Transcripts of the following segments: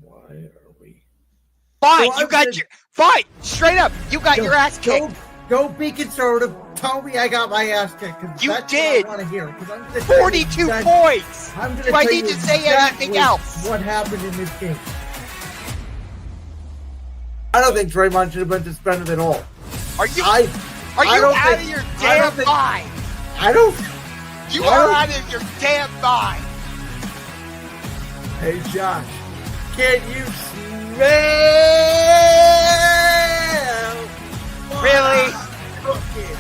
Why are we? Fine, fine. Straight up, you got your ass kicked. Go be conservative. Tell me I got my ass kicked. You that's did. What I want to hear. 42 points. Do I need to say anything else? What happened in this game? I don't think Draymond should have been suspended at all. Are you out of your damn mind? You are out of your damn mind. Hey, Josh, can you smell? Really? Cooking.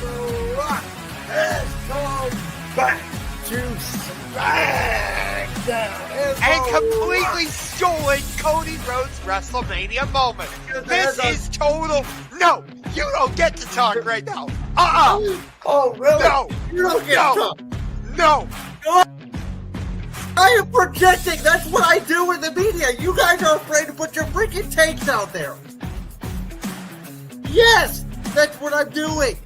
The Rock has come back to SmackDown. And completely stolen Cody Rhodes' WrestleMania moment. This is total. No, you don't get to talk right now. Oh, really? No. You don't get to talk. No. I am projecting. That's what I do with the media. You guys are afraid to put your freaking takes out there. Yes, that's what I'm doing.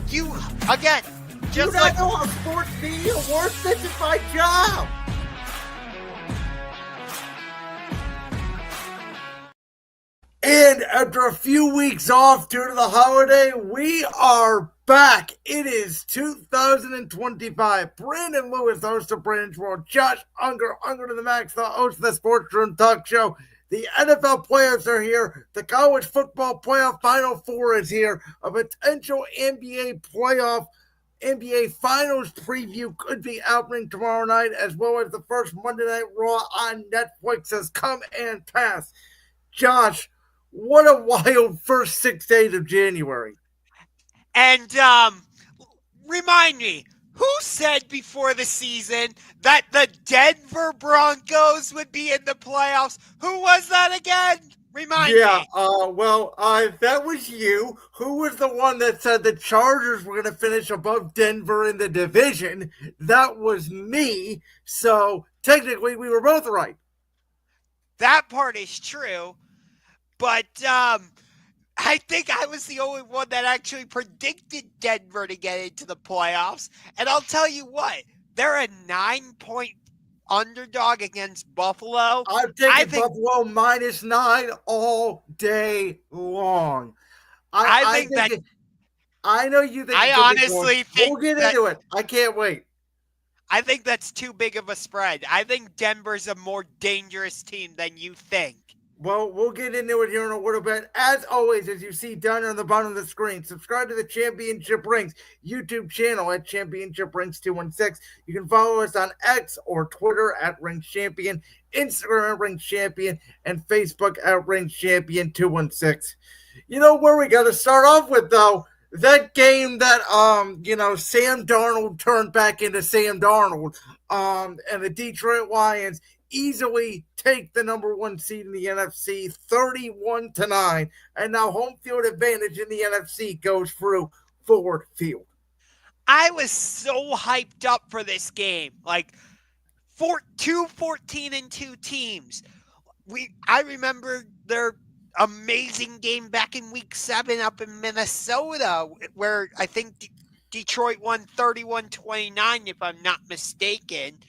You, again, just you don't know how sports media works. This is my job. And after a few weeks off due to the holiday, we are back. It is 2025. Brandon Lewis, host of Brandon's World. Josh Ungar to the max, the host of the Sports Room Talk Show. The NFL playoffs are here. The college football playoff Final Four is here. A potential NBA Finals preview could be happening tomorrow night, as well as the first Monday Night Raw on Netflix has come and passed. Josh, what a wild first 6 days of January. And remind me, who said before the season that the Denver Broncos would be in the playoffs? Who was that again? Remind me. Yeah, that was you. Who was the one that said the Chargers were going to finish above Denver in the division? That was me. So technically, we were both right. That part is true. But I think I was the only one that actually predicted Denver to get into the playoffs. And I'll tell you what, they're a 9-point underdog against Buffalo. I'm taking Buffalo -9 all day long. I know you think. I honestly think we'll get into it. I can't wait. I think that's too big of a spread. I think Denver's a more dangerous team than you think. Well, we'll get into it here in a little bit. As always, as you see down on the bottom of the screen, subscribe to the Championship Rings YouTube channel at Championship Rings 216. You can follow us on X or Twitter at Rings Champion, Instagram at Rings Champion, and Facebook at Rings Champion 216. You know where we got to start off with, though? That game that, Sam Darnold turned back into Sam Darnold, and the Detroit Lions easily take the number 1 seed in the NFC 31-9, and now home field advantage in the NFC goes through Ford Field. I was so hyped up for this game. Like, 14-2 teams. I remember their amazing game back in week 7 up in Minnesota, where I think Detroit won 31-29, if I'm not mistaken.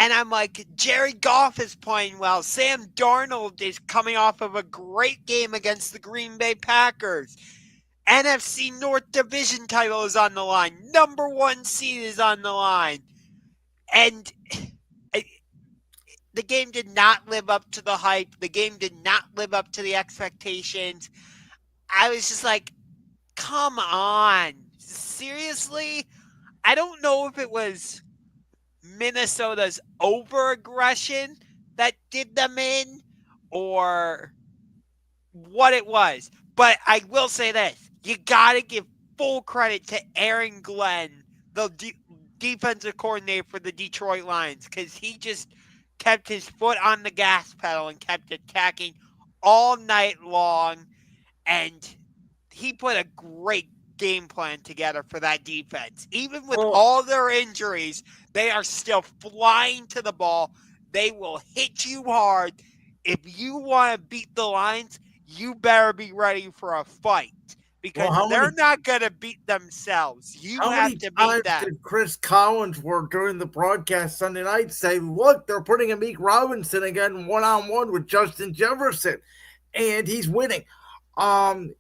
And I'm like, Jerry Goff is playing well. Sam Darnold is coming off of a great game against the Green Bay Packers. NFC North Division title is on the line. Number 1 seed is on the line. And the game did not live up to the hype. The game did not live up to the expectations. I was just like, come on. Seriously? I don't know if it was Minnesota's over-aggression that did them in or what it was. But I will say this. You got to give full credit to Aaron Glenn, the defensive coordinator for the Detroit Lions, because he just kept his foot on the gas pedal and kept attacking all night long. And he put a great game plan together for that defense. Even with all their injuries, they are still flying to the ball. They will hit you hard. If you want to beat the Lions, you better be ready for a fight. Well, because they're not going to beat themselves. You how have many to beat times them. did Chris Collinsworth during the broadcast Sunday night say, look, they're putting Amik Robinson again one-on-one with Justin Jefferson, and he's winning. And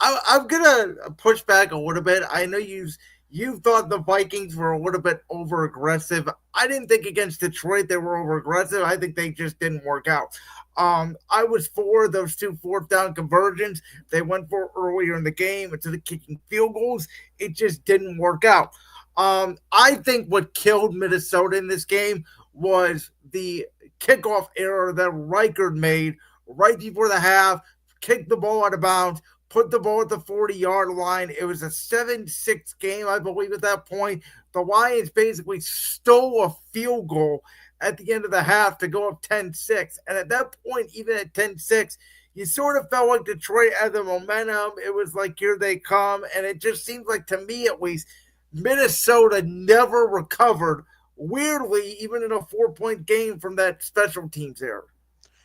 I'm gonna push back a little bit. I know you thought the Vikings were a little bit over aggressive. I didn't think against Detroit they were over aggressive. I think they just didn't work out. I was for those two fourth down conversions they went for earlier in the game instead of kicking field goals. It just didn't work out. I think what killed Minnesota in this game was the kickoff error that Reichard made right before the half, kicked the ball out of bounds, put the ball at the 40-yard line. It was a 7-6 game, I believe, at that point. The Lions basically stole a field goal at the end of the half to go up 10-6. And at that point, even at 10-6, you sort of felt like Detroit had the momentum. It was like, here they come. And it just seems like, to me at least, Minnesota never recovered, weirdly, even in a 4-point game from that special teams error.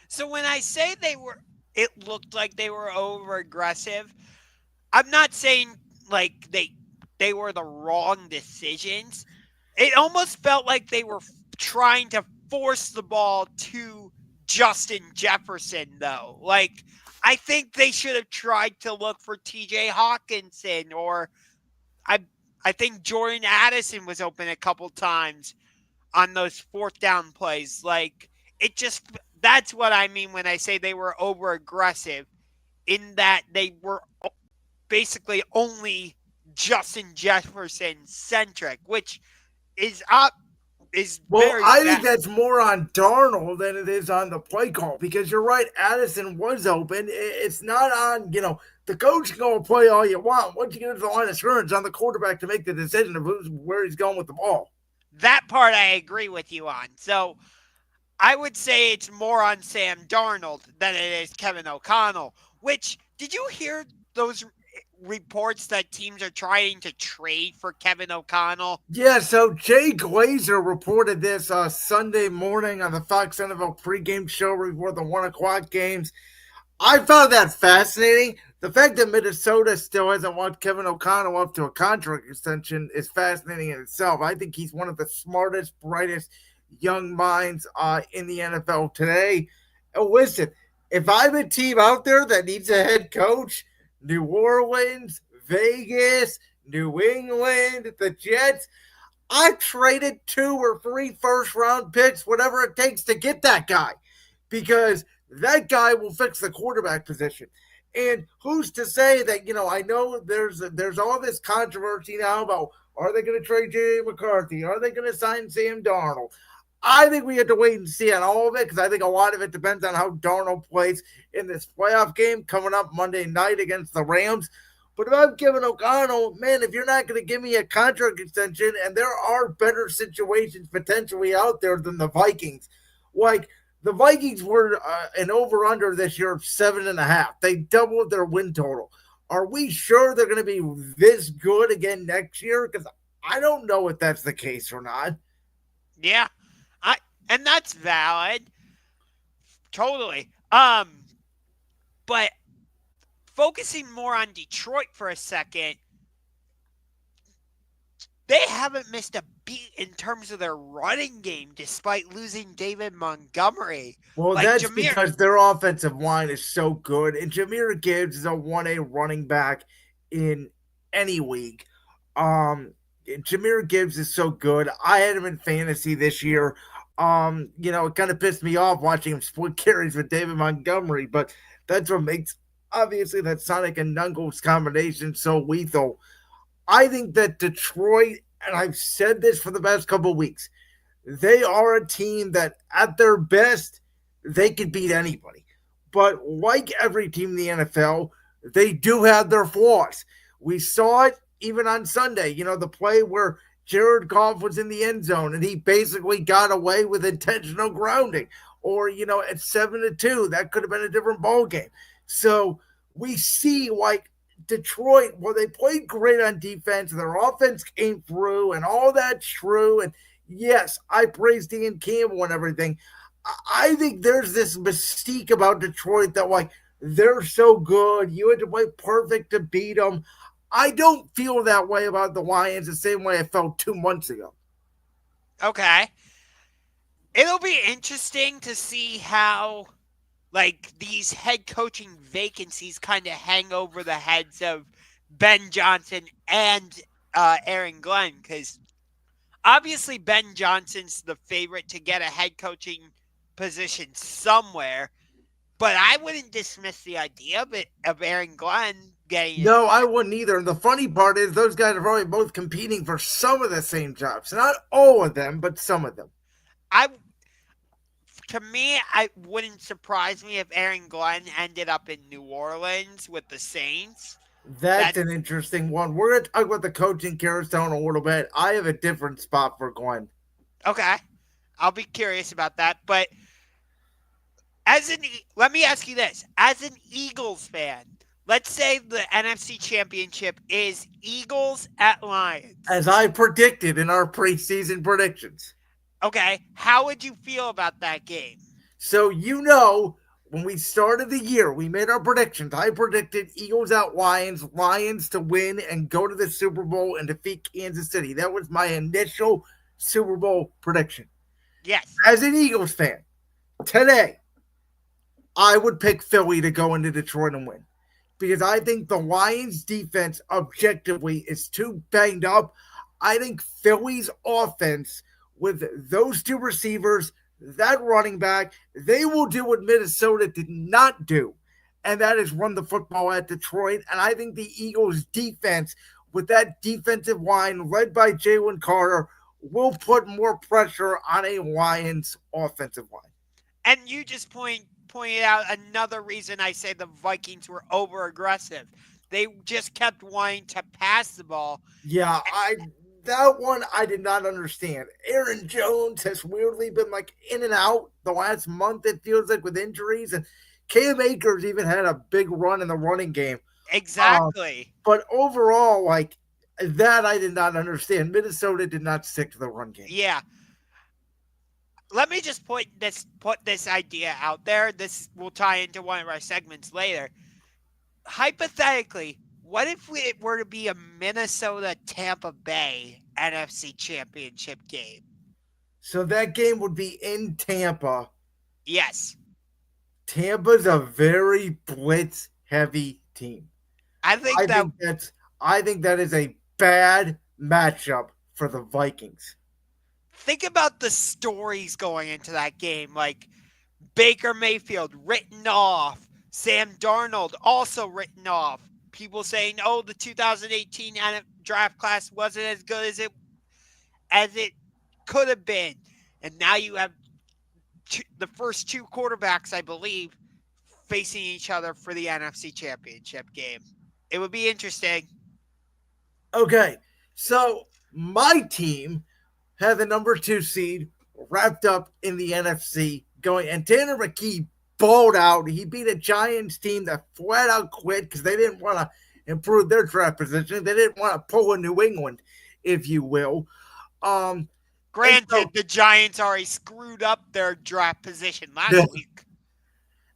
So when I say it looked like they were over aggressive, I'm not saying like they were the wrong decisions. It almost felt like they were trying to force the ball to Justin Jefferson, though. Like, I think they should have tried to look for TJ Hawkinson, or I think Jordan Addison was open a couple times on those fourth down plays. Like, that's what I mean when I say they were over aggressive, in that they were basically only Justin Jefferson centric, which is very I think bad. that's more on Darnold than it is on the play call, because you're right. Addison was open. It's not on, the coach can go and play all you want. Once you get into the line of scrimmage, on the quarterback to make the decision of where he's going with the ball. That part I agree with you on. So I would say it's more on Sam Darnold than it is Kevin O'Connell, which, did you hear those reports that teams are trying to trade for Kevin O'Connell? Yeah, so Jay Glazer reported this Sunday morning on the Fox NFL pregame show before the 1 o'clock games. I found that fascinating. The fact that Minnesota still hasn't walked Kevin O'Connell up to a contract extension is fascinating in itself. I think he's one of the smartest, brightest young minds in the NFL today. And listen, if I'm a team out there that needs a head coach, New Orleans, Vegas, New England, the Jets, I traded 2 or 3 first-round picks, whatever it takes to get that guy, because that guy will fix the quarterback position. And who's to say that, I know there's all this controversy now about, are they going to trade J.J. McCarthy? Are they going to sign Sam Darnold? I think we have to wait and see on all of it, because I think a lot of it depends on how Darnold plays in this playoff game coming up Monday night against the Rams. But if I'm Kevin O'Connell, man, if you're not going to give me a contract extension, and there are better situations potentially out there than the Vikings, like the Vikings were an over-under this year of 7.5. They doubled their win total. Are we sure they're going to be this good again next year? Because I don't know if that's the case or not. Yeah, and that's valid, totally. But focusing more on Detroit for a second, they haven't missed a beat in terms of their running game despite losing David Montgomery. Well, that's because their offensive line is so good, and Jahmyr Gibbs is a 1A running back in any league. Jahmyr Gibbs is so good. I had him in fantasy this year. It kind of pissed me off watching him split carries with David Montgomery, but that's what makes, obviously, that Sonic and Knuckles combination so lethal. I think that Detroit, and I've said this for the past couple of weeks, they are a team that at their best, they could beat anybody. But like every team in the NFL, they do have their flaws. We saw it even on Sunday, the play where Jared Goff was in the end zone and he basically got away with intentional grounding. Or, at 7-2, that could have been a different ball game. So we see, like, Detroit, well, they played great on defense. Their offense came through, and all that's true. And yes, I praise Dan Campbell and everything. I think there's this mystique about Detroit that, like, They're so good. You had to play perfect to beat them. I don't feel that way about the Lions the same way I felt 2 months ago. Okay. It'll be interesting to see how like these head coaching vacancies kind of hang over the heads of Ben Johnson and Aaron Glenn, because obviously Ben Johnson's the favorite to get a head coaching position somewhere, but I wouldn't dismiss the idea of Aaron Glenn getting it. No, I wouldn't either. And the funny part is those guys are probably both competing for some of the same jobs. Not all of them, but some of them. I To me, I wouldn't surprise me if Aaron Glenn ended up in New Orleans with the Saints. That's That an interesting one. We're going to talk about the coaching carousel in a little bit. I have a different spot for Glenn. Okay, I'll be curious about that. But let me ask you this: as an Eagles fan, let's say the NFC Championship is Eagles at Lions. As I predicted in our preseason predictions. Okay, how would you feel about that game? So, when we started the year, we made our predictions. I predicted Eagles at Lions, Lions to win and go to the Super Bowl and defeat Kansas City. That was my initial Super Bowl prediction. Yes. As an Eagles fan, today, I would pick Philly to go into Detroit and win. Because I think the Lions defense objectively is too banged up. I think Philly's offense with those two receivers, that running back, they will do what Minnesota did not do, and that is run the football at Detroit. And I think the Eagles' defense, with that defensive line led by Jalen Carter, will put more pressure on a Lions offensive line. And you just pointed out another reason I say the Vikings were over aggressive. They just kept wanting to pass the ball. Yeah, that one I did not understand. Aaron Jones has weirdly been like in and out the last month, it feels like, with injuries. And Cam Akers even had a big run in the running game. Exactly. But overall, like that, I did not understand. Minnesota did not stick to the run game. Yeah. Let me just put this idea out there. This will tie into one of our segments later. Hypothetically, what if it were to be a Minnesota-Tampa Bay NFC Championship game? So that game would be in Tampa. Yes. Tampa's a very blitz-heavy team. I think that is a bad matchup for the Vikings. Think about the stories going into that game, like Baker Mayfield written off, Sam Darnold also written off. People saying, "Oh, the 2018 draft class wasn't as good as it could have been," and now you have the first two quarterbacks, I believe, facing each other for the NFC Championship game. It would be interesting. Okay, so my team had the number 2 seed wrapped up in the NFC going, and Tanner McKee balled out. He beat a Giants team that flat out quit because they didn't want to improve their draft position. They didn't want to pull a New England, if you will. Granted, the Giants already screwed up their draft position last week.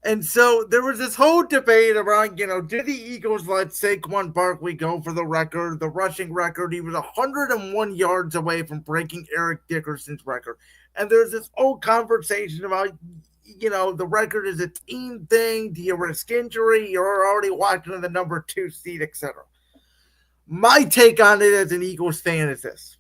And so there was this whole debate around, did the Eagles let SaQuon Barkley go for the record, the rushing record? He was 101 yards away from breaking Eric Dickerson's record. And there's this whole conversation about, the record is a team thing. Do you risk injury? You're already locked into the number 2 seed, etc. My take on it as an Eagles fan is this.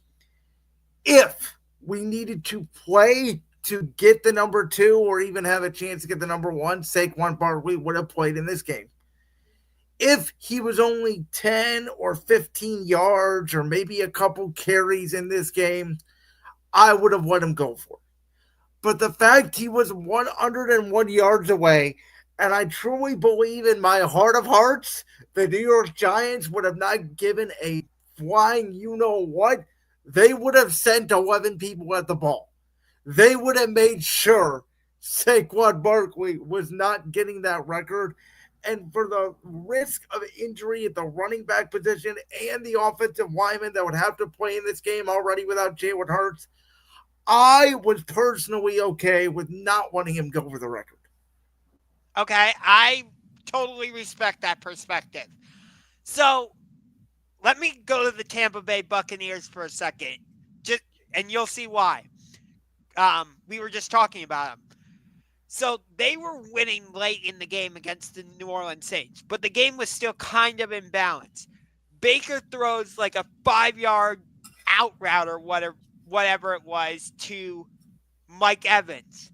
If we needed to play to get the number 2 or even have a chance to get the number 1, SaQuon Barkley would have played in this game. If he was only 10 or 15 yards or maybe a couple carries in this game, I would have let him go for it. But the fact he was 101 yards away, and I truly believe in my heart of hearts, the New York Giants would have not given a flying you-know-what. They would have sent 11 people at the ball. They would have made sure SaQuon Barkley was not getting that record. And for the risk of injury at the running back position and the offensive lineman that would have to play in this game already without Jalen Hurts, I was personally okay with not wanting him go for the record. Okay, I totally respect that perspective. So let me go to the Tampa Bay Buccaneers for a second, and you'll see why. We were just talking about them. So they were winning late in the game against the New Orleans Saints, but the game was still kind of in balance. Baker throws like a 5-yard out route or whatever it was to Mike Evans.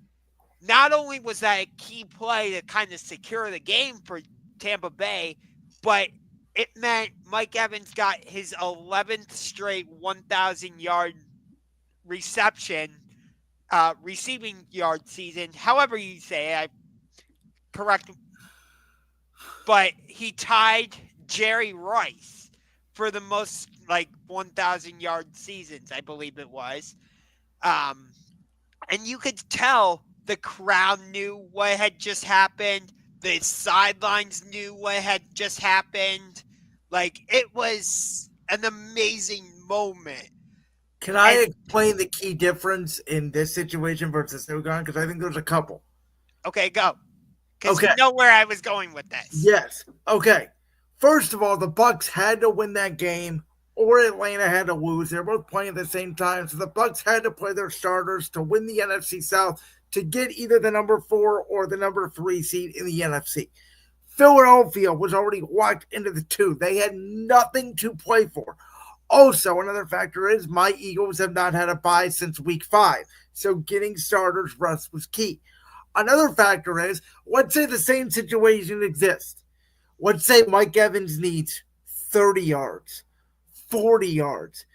Not only was that a key play to kind of secure the game for Tampa Bay, but it meant Mike Evans got his 11th straight 1,000-yard receiving yard season, however you say it, correct. But he tied Jerry Rice for the most 1,000-yard seasons, I believe it was. And you could tell the crowd knew what had just happened. The sidelines knew what had just happened. It was an amazing moment. Can I explain the key difference in this situation versus Shogun? Because I think there's a couple. Okay, go. Because you know where I was going with this. Yes. Okay. First of all, the Bucs had to win that game, or Atlanta had to lose. They're both playing at the same time, so the Bucs had to play their starters to win the NFC South to get either the number 4 or the number 3 seed in the NFC. Philadelphia was already locked into the 2. They had nothing to play for. Also, another factor is my Eagles have not had a bye since week 5, so getting starters rest was key. Another factor is, let's say the same situation exists. Let's say Mike Evans needs 30 yards, 40 yards.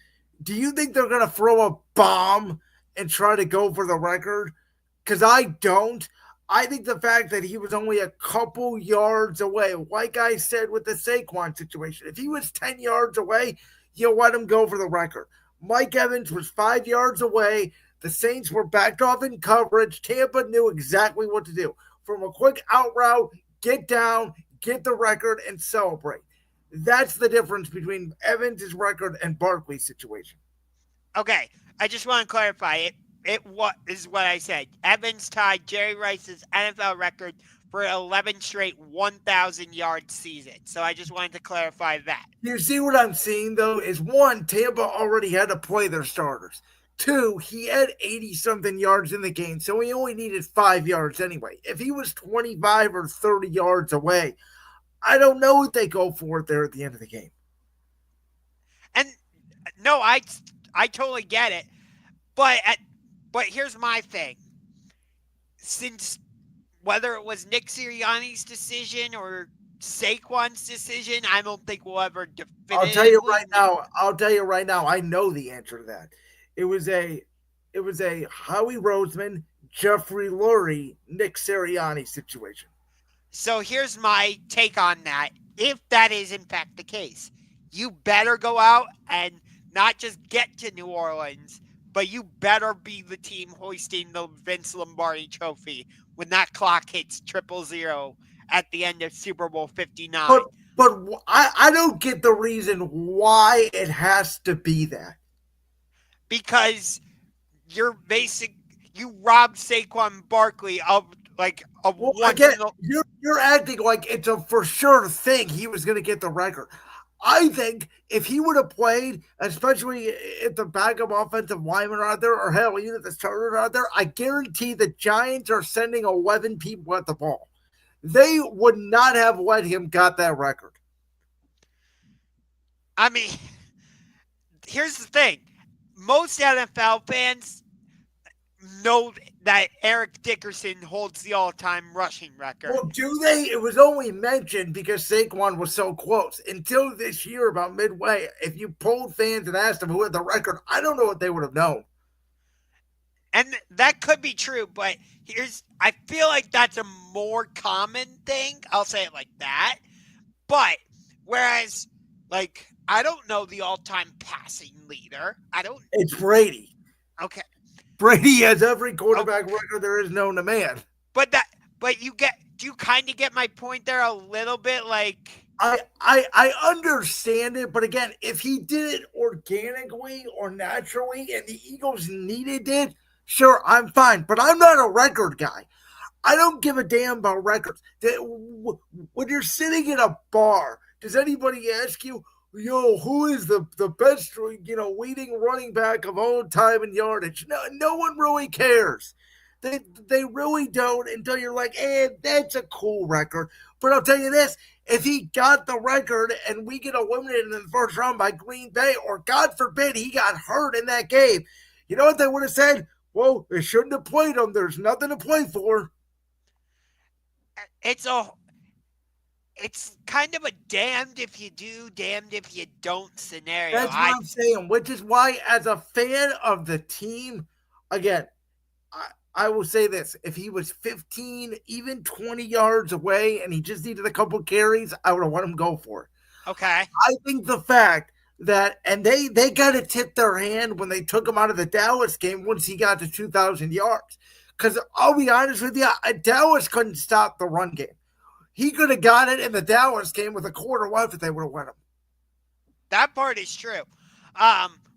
Do you think they're going to throw a bomb and try to go for the record? Because I don't. I think the fact that he was only a couple yards away, like I said with the SaQuon situation, if he was 10 yards away, you'll let him go for the record. Mike Evans was 5 yards away. The Saints were backed off in coverage. Tampa knew exactly what to do. From a quick out route, get down, get the record, and celebrate. That's the difference between Evans' record and Barkley's situation. Okay, I just want to clarify it. What is what I said. Evans tied Jerry Rice's NFL record for 11 straight 1,000-yard season. So I just wanted to clarify that. You see what I'm seeing, though, is one, Tampa already had to play their starters. 2, he had 80-something yards in the game, so he only needed 5 yards anyway. If he was 25 or 30 yards away, I don't know what they go for there at the end of the game. And no, I totally get it. But here's my thing. Since whether it was Nick Sirianni's decision or Saquon's decision, I don't think we'll ever definitively. I'll tell you right now, I know the answer to that. It was a Howie Roseman, Jeffrey Lurie, Nick Sirianni situation. So here's my take on that. If that is in fact the case, you better go out and not just get to New Orleans, but you better be the team hoisting the Vince Lombardi trophy when that clock hits 000 at the end of Super Bowl 59. But I don't get the reason why it has to be that. Because you robbed SaQuon Barkley of you're acting like it's a for sure thing he was going to get the record. I think if he would have played, especially if the backup offensive linemen are out there, or hell, even if the starters are out there, I guarantee the Giants are sending 11 people at the ball. They would not have let him got that record. I mean, here's the thing. Most NFL fans know that Eric Dickerson holds the all-time rushing record. Well, do they? It was only mentioned because Saquon was so close. Until this year, about midway, if you polled fans and asked them who had the record, I don't know what they would have known. And that could be true, but I feel like that's a more common thing. I'll say it like that. But whereas, I don't know the all-time passing leader. It's Brady. Okay. Brady has every quarterback record there is known to man. But do you kind of get my point there a little bit? I understand it, but again, if he did it organically or naturally and the Eagles needed it, sure, I'm fine. But I'm not a record guy. I don't give a damn about records. When you're sitting in a bar, does anybody ask you, yo, who is the best, leading running back of all time in yardage? No one really cares. They really don't until you're like, that's a cool record. But I'll tell you this, if he got the record and we get eliminated in the first round by Green Bay, or God forbid he got hurt in that game, you know what they would have said? Well, they shouldn't have played him. There's nothing to play for. It's a it's kind of a damned if you do, damned if you don't scenario. That's what I'm saying, which is why, as a fan of the team, again, I will say this. If he was 15, even 20 yards away and he just needed a couple carries, I would have let him go for it. Okay. I think the fact that, and they got to tip their hand when they took him out of the Dallas game once he got to 2,000 yards. Because I'll be honest with you, Dallas couldn't stop the run game. He could have got it in the Dallas game with a quarter left if they would have won him. That part is true.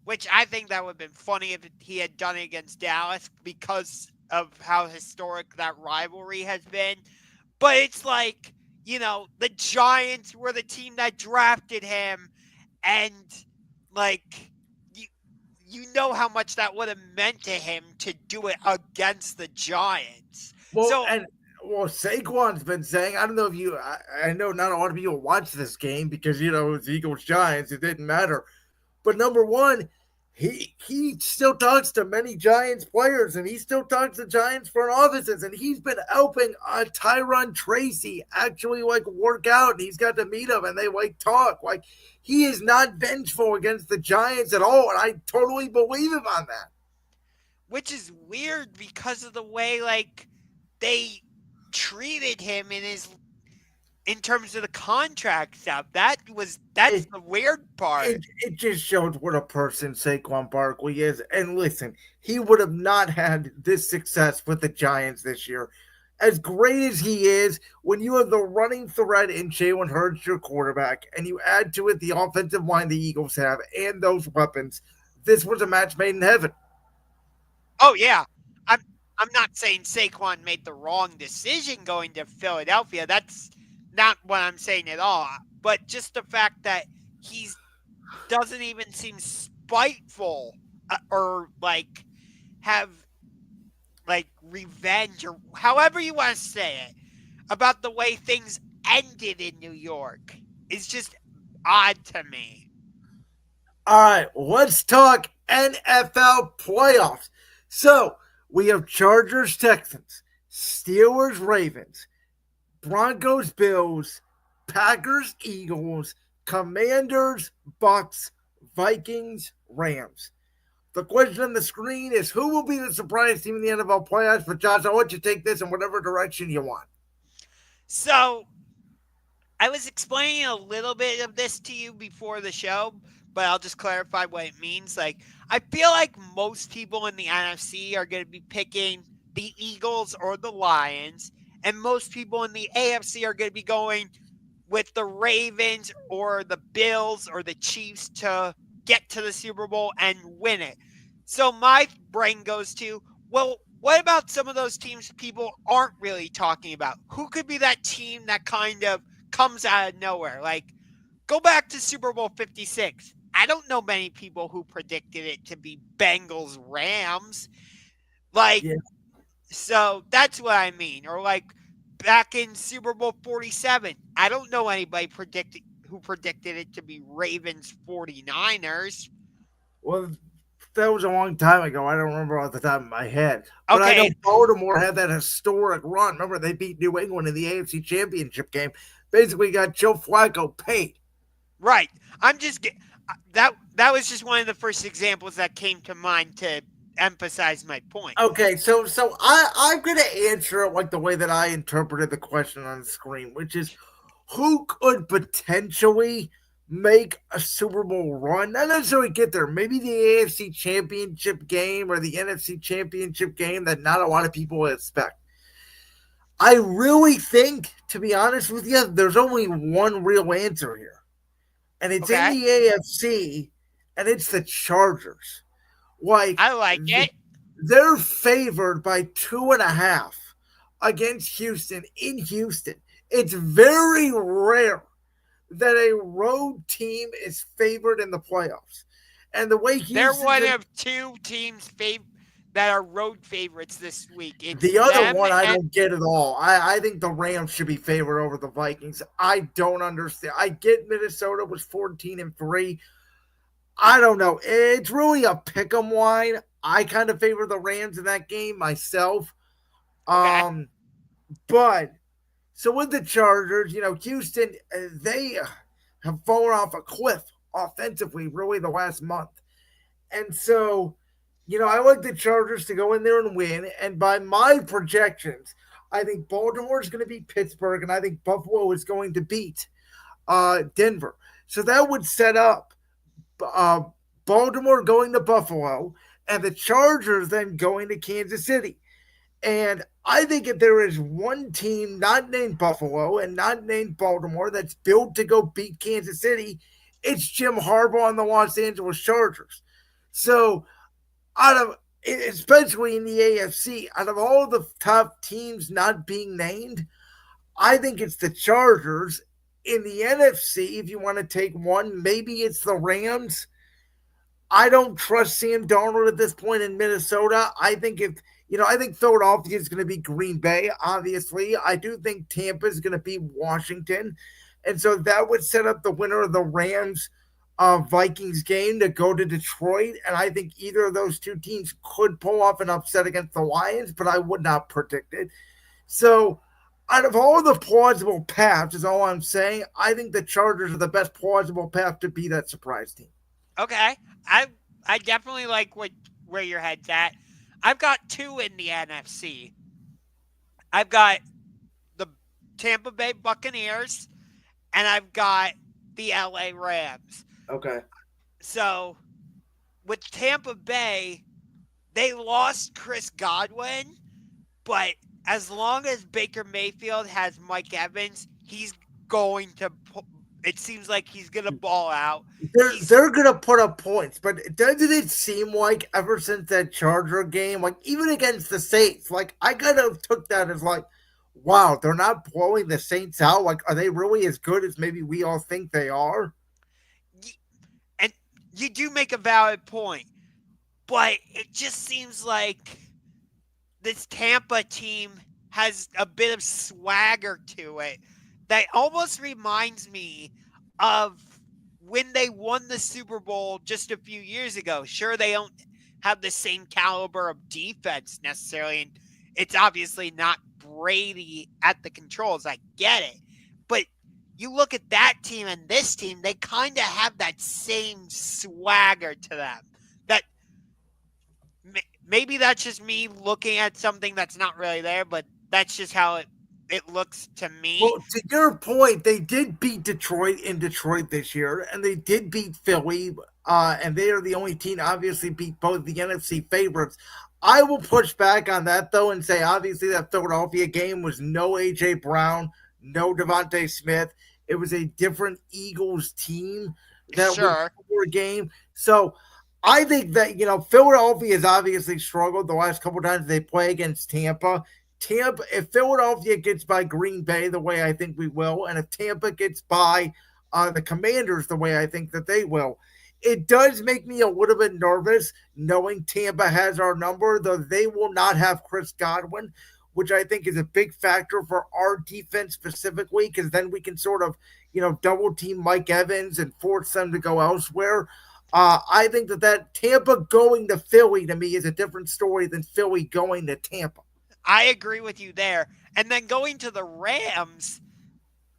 Which I think that would have been funny if he had done it against Dallas because of how historic that rivalry has been. But it's like, the Giants were the team that drafted him, and like you know how much that would have meant to him to do it against the Giants. SaQuon's been saying, I don't know if I know not a lot of people watch this game because, it's Eagles Giants. It didn't matter. But number one, he still talks to many Giants players, and he still talks to Giants front offices, and he's been helping Tyron Tracy actually work out, and he's got to meet him, and they talk. He is not vengeful against the Giants at all, and I totally believe him on that. Which is weird because of the way they treated him in terms of the contract stuff. That's the weird part. It just shows what a person SaQuon Barkley is. And listen, he would have not had this success with the Giants this year. As great as he is, when you have the running threat in Jalen Hurts, your quarterback, and you add to it the offensive line the Eagles have and those weapons, this was a match made in heaven. Oh, yeah. I'm not saying SaQuon made the wrong decision going to Philadelphia. That's not what I'm saying at all. But just the fact that he doesn't even seem spiteful or have revenge or however you want to say it about the way things ended in New York is just odd to me. All right, let's talk NFL playoffs. So we have Chargers, Texans, Steelers, Ravens, Broncos, Bills, Packers, Eagles, Commanders, Bucks, Vikings, Rams. The question on the screen is who will be the surprise team in the NFL playoffs? But Josh, I'll let you take this in whatever direction you want. So I was explaining a little bit of this to you before the show, but I'll just clarify what it means. I feel like most people in the NFC are going to be picking the Eagles or the Lions, and most people in the AFC are going to be going with the Ravens or the Bills or the Chiefs to get to the Super Bowl and win it. So my brain goes to, well, what about some of those teams people aren't really talking about? Who could be that team that kind of comes out of nowhere? Go back to Super Bowl 56. I don't know many people who predicted it to be Bengals Rams. Yeah. So that's what I mean. Or back in Super Bowl 47, I don't know anybody who predicted it to be Ravens 49ers. Well, that was a long time ago. I don't remember off the top of my head. But okay. I know Baltimore had that historic run. Remember, they beat New England in the AFC Championship game. Basically got Joe Flacco paid. Right. I'm just that was just one of the first examples that came to mind to emphasize my point. Okay, so I'm going to answer it the way that I interpreted the question on the screen, which is who could potentially make a Super Bowl run? Not necessarily get there. Maybe the AFC Championship game or the NFC Championship game that not a lot of people expect. I really think, to be honest with you, there's only one real answer here. And it's in the AFC, and it's the Chargers. I like it. They're favored by 2.5. against Houston in Houston. It's very rare that a road team is favored in the playoffs. And the way They're Houston's one in, of two teams that are road favorites this week. It's the other them one I and don't get at all. I think the Rams should be favored over the Vikings. I don't understand. I get Minnesota was 14-3. I don't know. It's really a pick 'em line. I kind of favor the Rams in that game myself. okay. Um, but so with the Chargers, Houston, they have fallen off a cliff offensively really the last month. And so, I like the Chargers to go in there and win. And by my projections, I think Baltimore is going to beat Pittsburgh, and I think Buffalo is going to beat Denver. So that would set up uh, Baltimore going to Buffalo, and the Chargers then going to Kansas City. And I think if there is one team not named Buffalo and not named Baltimore that's built to go beat Kansas City, it's Jim Harbaugh and the Los Angeles Chargers. So, out of especially in the AFC, out of all the top teams not being named, I think it's the Chargers. In the NFC, if you want to take one, maybe it's the Rams. I don't trust Sam Darnold at this point in Minnesota. I think Philadelphia is going to be Green Bay, obviously. I do think Tampa is going to be Washington. And so that would set up the winner of the Rams Vikings game to go to Detroit. And I think either of those two teams could pull off an upset against the Lions, but I would not predict it. So, out of all the plausible paths, is all I'm saying, I think the Chargers are the best plausible path to be that surprise team. Okay. I definitely like where your head's at. I've got two in the NFC. I've got the Tampa Bay Buccaneers and I've got the LA Rams. Okay. So with Tampa Bay, they lost Chris Godwin, but as long as Baker Mayfield has Mike Evans, he's going to. It seems like he's going to ball out. They're going to put up points, but doesn't it seem like ever since that Charger game, like even against the Saints, like I kind of took that as like, wow, they're not blowing the Saints out. Like, are they really as good as maybe we all think they are? And you do make a valid point, but it just seems like this Tampa team has a bit of swagger to it that almost reminds me of when they won the Super Bowl just a few years ago. Sure, they don't have the same caliber of defense necessarily, and it's obviously not Brady at the controls. I get it. But you look at that team and this team, they kind of have that same swagger to them. That maybe that's just me looking at something that's not really there, but that's just how it looks to me. Well, to your point, they did beat Detroit in Detroit this year, and they did beat Philly, and they are the only team obviously beat both the NFC favorites. I will push back on that, though, and say obviously that Philadelphia game was no A.J. Brown, no Devontae Smith. It was a different Eagles team that Sure. was a game. So I think that, Philadelphia has obviously struggled the last couple times they play against Tampa. If Philadelphia gets by Green Bay the way I think we will, and if Tampa gets by the Commanders the way I think that they will, it does make me a little bit nervous knowing Tampa has our number, though they will not have Chris Godwin, which I think is a big factor for our defense specifically, because then we can sort of, double team Mike Evans and force them to go elsewhere. I think that Tampa going to Philly to me is a different story than Philly going to Tampa. I agree with you there. And then going to the Rams,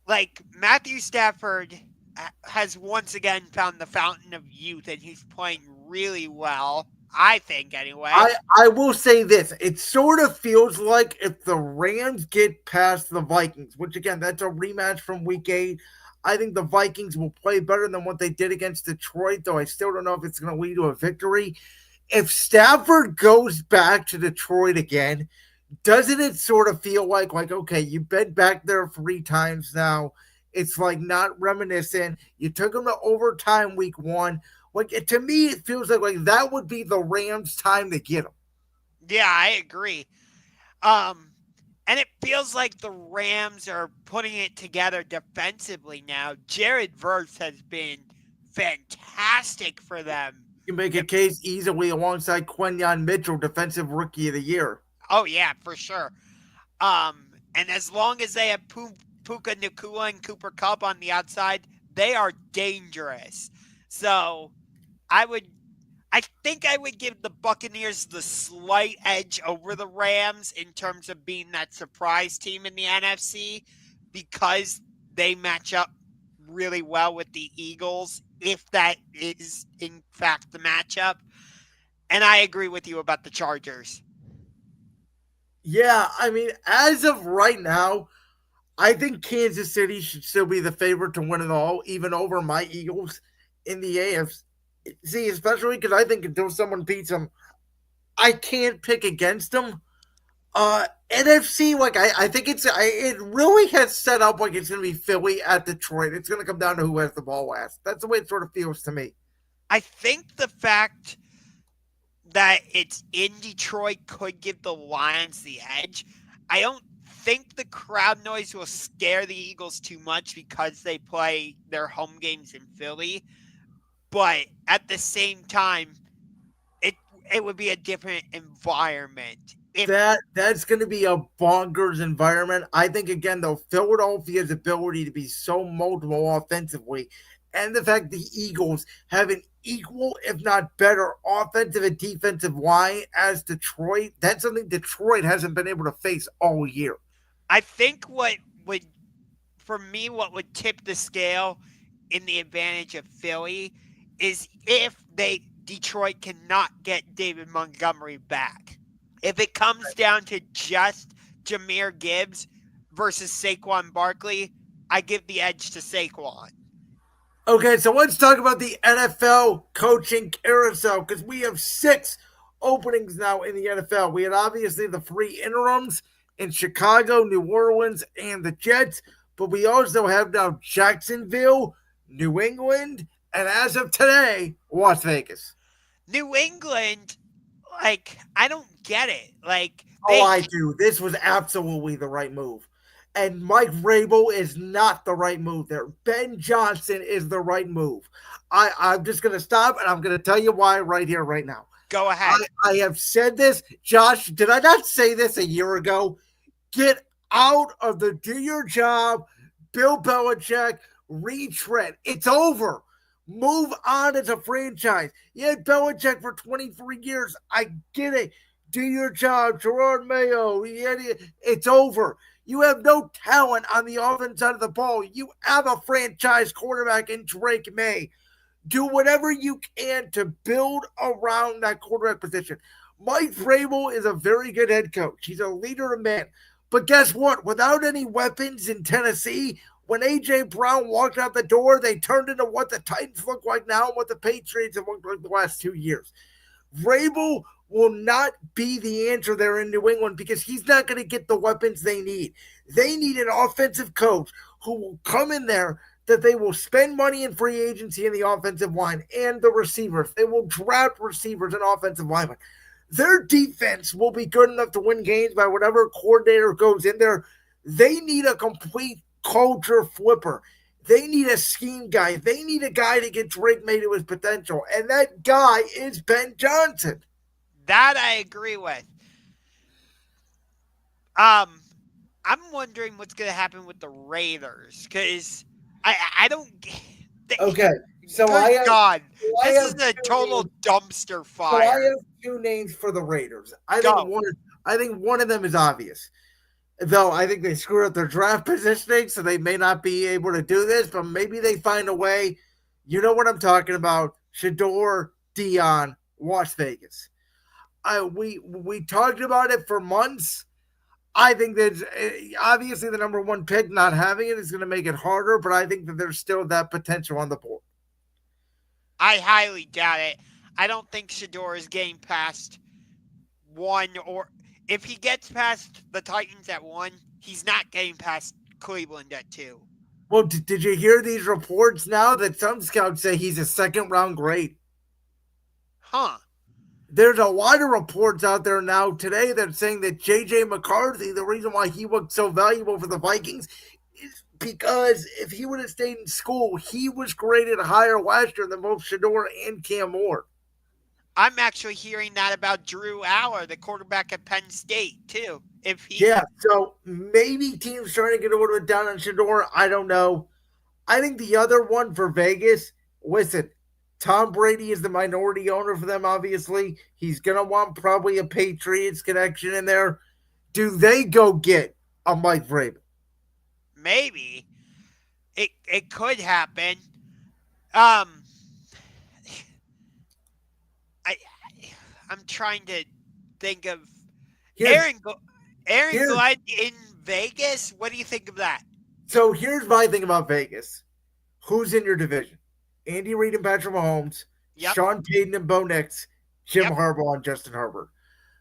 like Matthew Stafford has once again found the fountain of youth, and he's playing really well, I think, anyway. I will say this. It sort of feels like if the Rams get past the Vikings, which, again, that's a rematch from Week 8, I think the Vikings will play better than what they did against Detroit, though I still don't know if it's going to lead to a victory. If Stafford goes back to Detroit again, doesn't it sort of feel like, okay, you've been back there 3 times now. It's like not reminiscent. You took them to overtime week 1. To me, it feels like that would be the Rams' time to get them. Yeah, I agree. And And it feels like the Rams are putting it together defensively now. Jared Verse has been fantastic for them. You can make a case easily alongside Quenyon Mitchell, Defensive Rookie of the Year. Oh, yeah, for sure. And as long as they have Puka Nacua and Cooper Kupp on the outside, they are dangerous. So I think I would give the Buccaneers the slight edge over the Rams in terms of being that surprise team in the NFC because they match up really well with the Eagles, if that is in fact the matchup. And I agree with you about the Chargers. Yeah, I mean, as of right now, I think Kansas City should still be the favorite to win it all, even over my Eagles in the AFC. See, especially because I think until someone beats them, I can't pick against them. NFC, like I think it really has set up like it's going to be Philly at Detroit. It's going to come down to who has the ball last. That's the way it sort of feels to me. I think the fact that it's in Detroit could give the Lions the edge. I don't think the crowd noise will scare the Eagles too much because they play their home games in Philly. But at the same time, it would be a different environment. That's going to be a bonkers environment. I think again though, Philadelphia's ability to be so multiple offensively, and the fact the Eagles have an equal, if not better, offensive and defensive line as Detroit. That's something Detroit hasn't been able to face all year. I think what would tip the scale in the advantage of Philly is if Detroit cannot get David Montgomery back. If it comes down to just Jahmyr Gibbs versus SaQuon Barkley, I give the edge to SaQuon. Okay, so let's talk about the NFL coaching carousel because we have 6 openings now in the NFL. We had obviously the 3 interims in Chicago, New Orleans, and the Jets, but we also have now Jacksonville, New England, and as of today, Las Vegas. New England, I don't get it. I do. This was absolutely the right move. And Mike Vrabel is not the right move there. Ben Johnson is the right move. I'm just going to stop and I'm going to tell you why right here, right now. Go ahead. I have said this. Josh, did I not say this a year ago? Get out of the do your job, Bill Belichick, retread. It's over. Move on as a franchise. You had Belichick for 23 years. I get it. Do your job, Gerard Mayo. It's over. You have no talent on the offense side of the ball. You have a franchise quarterback in Drake May. Do whatever you can to build around that quarterback position. Mike Vrabel is a very good head coach. He's a leader of men. But guess what? Without any weapons in Tennessee, when A.J. Brown walked out the door, they turned into what the Titans look like now and what the Patriots have looked like the last 2 years. Vrabel will not be the answer there in New England because he's not going to get the weapons they need. They need an offensive coach who will come in there that they will spend money in free agency in the offensive line and the receivers. They will draft receivers and offensive linemen. Their defense will be good enough to win games by whatever coordinator goes in there. They need a complete culture flipper. They need a scheme guy. They need a guy to get Drake May to his potential. And that guy is Ben Johnson. That I agree with. I'm wondering what's going to happen with the Raiders because I don't. Okay, so this is a total dumpster fire. So I have 2 names for the Raiders. I think one of them is obvious. Though I think they screwed up their draft positioning, so they may not be able to do this, but maybe they find a way. You know what I'm talking about. Shador, Dion, Las Vegas. We talked about it for months. I think that obviously the number 1 pick not having it is going to make it harder, but I think that there's still that potential on the board. I highly doubt it. I don't think Shador is getting past 1, or if he gets past the Titans at 1, he's not getting past Cleveland at 2. Well, did you hear these reports now that some scouts say he's a 2nd-round grade? Huh. there's a lot of reports out there now today that are saying that JJ McCarthy, the reason why he was so valuable for the Vikings is because if he would have stayed in school, he was graded higher last year than both Shador and Cam Moore. I'm actually hearing that about Drew Aller, the quarterback at Penn State, too. Yeah, so maybe teams trying to get a little bit down on Shador. I don't know. I think the other one for Vegas, listen, Tom Brady is the minority owner for them, obviously. He's going to want probably a Patriots connection in there. Do they go get a Mike Vrabel? Maybe. It could happen. Um, I I'm trying to think of Here's, Aaron here's, Glenn in Vegas. What do you think of that? so here's my thing about Vegas. Who's in your division? Andy Reid and Patrick Mahomes, Yep. Sean Payton and Bo Nix, Jim Yep. Harbaugh and Justin Herbert.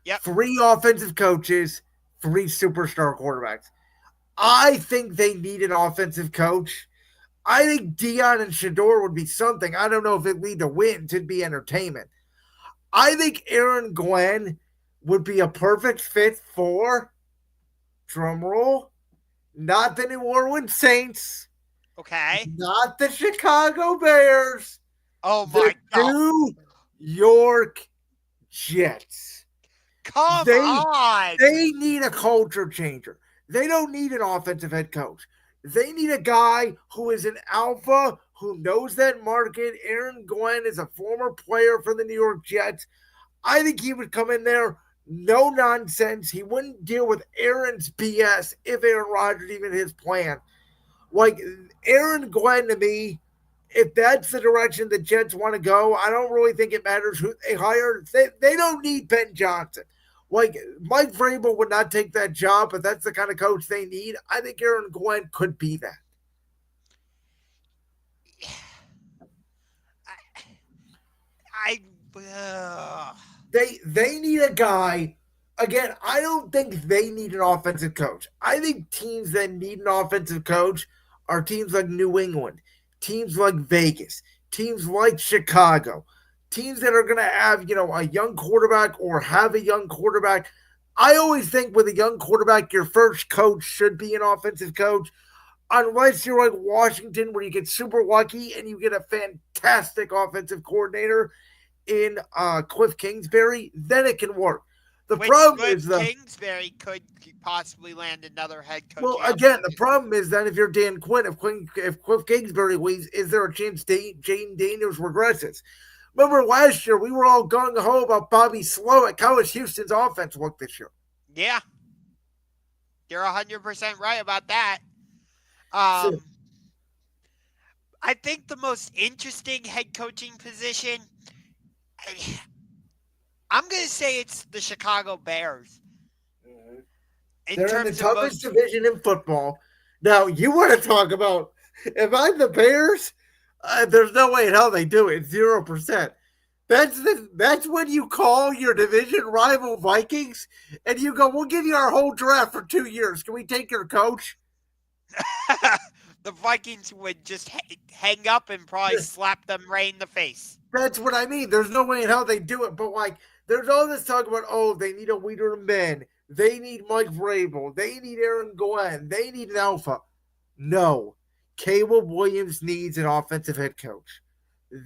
Yep. 3 offensive coaches, 3 superstar quarterbacks. I think they need an offensive coach. I think Dion and Shador would be something. I don't know if it'd lead to wins, it'd be entertainment. I think Aaron Glenn would be a perfect fit for, drumroll, not the New Orleans Saints, Okay. not the Chicago Bears, Oh the my God. New York Jets. Come They on. they need a culture changer. They don't need an offensive head coach. They need a guy who is an alpha, who knows that market. Aaron Glenn is a former player for the New York Jets. I think he would come in there, no nonsense. He wouldn't deal with Aaron's BS if Aaron Rodgers even his plan. Like Aaron Glenn to me, if that's the direction the Jets want to go, I don't really think it matters who they hire. They don't need Ben Johnson. Like Mike Vrabel would not take that job, but that's the kind of coach they need. I think Aaron Glenn could be that. I. Uh, They need a guy. Again, I don't think they need an offensive coach. I think teams that need an offensive coach are teams like New England, teams like Vegas, teams like Chicago, teams that are going to have, a young quarterback or have a young quarterback. I always think with a young quarterback, your first coach should be an offensive coach, unless you're like Washington, where you get super lucky and you get a fantastic offensive coordinator in Cliff Kingsbury, then it can work. The which problem Cliff is the Kingsbury could possibly land another head coach. well, again, the problem is that if you're Dan Quinn, if Cliff Kingsbury leaves, is there a chance Jane Daniels regresses? Remember last year we were all gung ho about Bobby Slowick. How is Houston's offense look this year? Yeah, you're 100% right about that. So, I think the most interesting head coaching position, I'm going to say it's the Chicago Bears. they're in the toughest division in football. Now, you want to talk about if I'm the Bears, there's no way in hell they do it. 0%. That's when you call your division rival Vikings and you go, we'll give you our whole draft for 2 years. Can we take your coach? The Vikings would just hang up and probably slap them right in the face. That's what I mean. There's no way in hell they do it. But like, there's all this talk about, oh, they need a leader of men. They need Mike Vrabel. They need Aaron Glenn. They need an alpha. No. Caleb Williams needs an offensive head coach.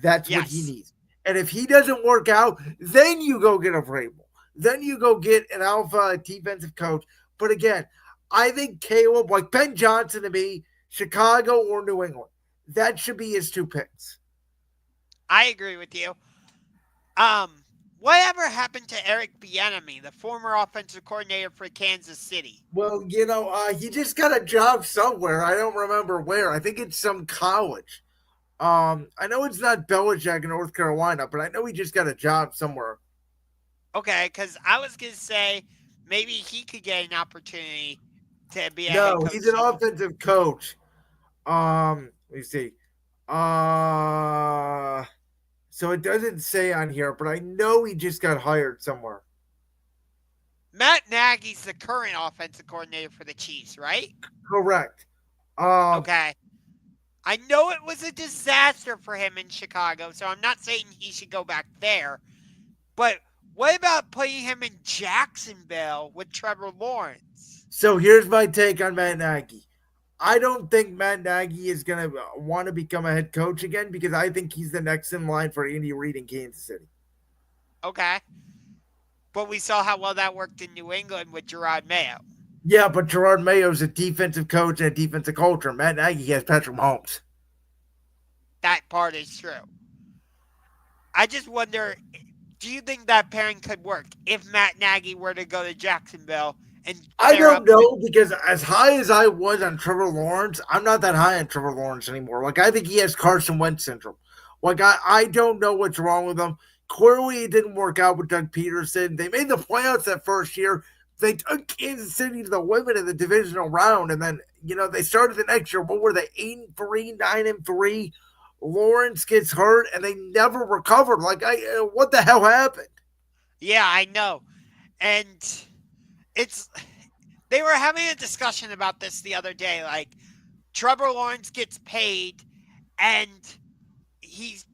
That's what he needs. And if he doesn't work out, then you go get a Vrabel. Then you go get an alpha defensive coach. But again, I think Caleb, like Ben Johnson to me, Chicago or New England, that should be his 2 picks. I agree with you. Whatever happened to Eric Bieniemy, the former offensive coordinator for Kansas City? Well, he just got a job somewhere. I don't remember where. I think it's some college. I know it's not Belichick in North Carolina, but I know he just got a job somewhere. Okay, because I was going to say maybe he could get an opportunity to be a head coach. No, he's an offensive coach. Let me see. So it doesn't say on here, but I know he just got hired somewhere. Matt Nagy's the current offensive coordinator for the Chiefs, right? Correct. Okay. I know it was a disaster for him in Chicago, so I'm not saying he should go back there. But What about putting him in Jacksonville with Trevor Lawrence? So here's my take on Matt Nagy. I don't think Matt Nagy is going to want to become a head coach again because I think he's the next in line for Andy Reid in Kansas City. Okay. But we saw how well that worked in New England with Gerard Mayo. Yeah, but Gerard Mayo's a defensive coach and a defensive culture. Matt Nagy has Patrick Mahomes. That part is true. I just wonder, do you think that pairing could work if Matt Nagy were to go to Jacksonville? And I don't know because as high as I was on Trevor Lawrence, I'm not that high on Trevor Lawrence anymore. Like I think he has Carson Wentz syndrome. Like I don't know what's wrong with him. Clearly, it didn't work out with Doug Peterson. They made the playoffs that first year. They took Kansas City to the women in the divisional round, and then they started the next year. What were they? 8-3, 9-3. Lawrence gets hurt, and they never recovered. Like what the hell happened? Yeah, I know, and they were having a discussion about this the other day. Like Trevor Lawrence gets paid, and he's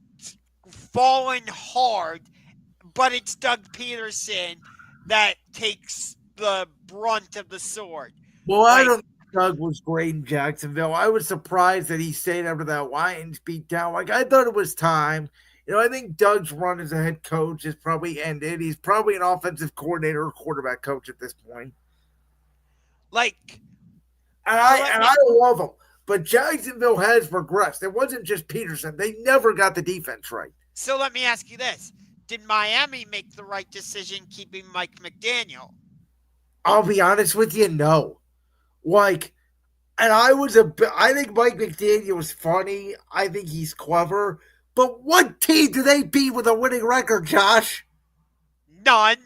fallen hard, but it's Doug Peterson that takes the brunt of the sword. Well, I don't think Doug was great in Jacksonville. I was surprised that he stayed after that Lions beat down. Like, I thought it was time. I think Doug's run as a head coach has probably ended. He's probably an offensive coordinator or quarterback coach at this point. Like, and I love him. But Jacksonville has progressed. It wasn't just Peterson. They never got the defense right. So let me ask you this. Did Miami make the right decision keeping Mike McDaniel? I'll be honest with you, no. Like, and I think Mike McDaniel is funny. I think he's clever. But what team do they beat with a winning record, Josh? None.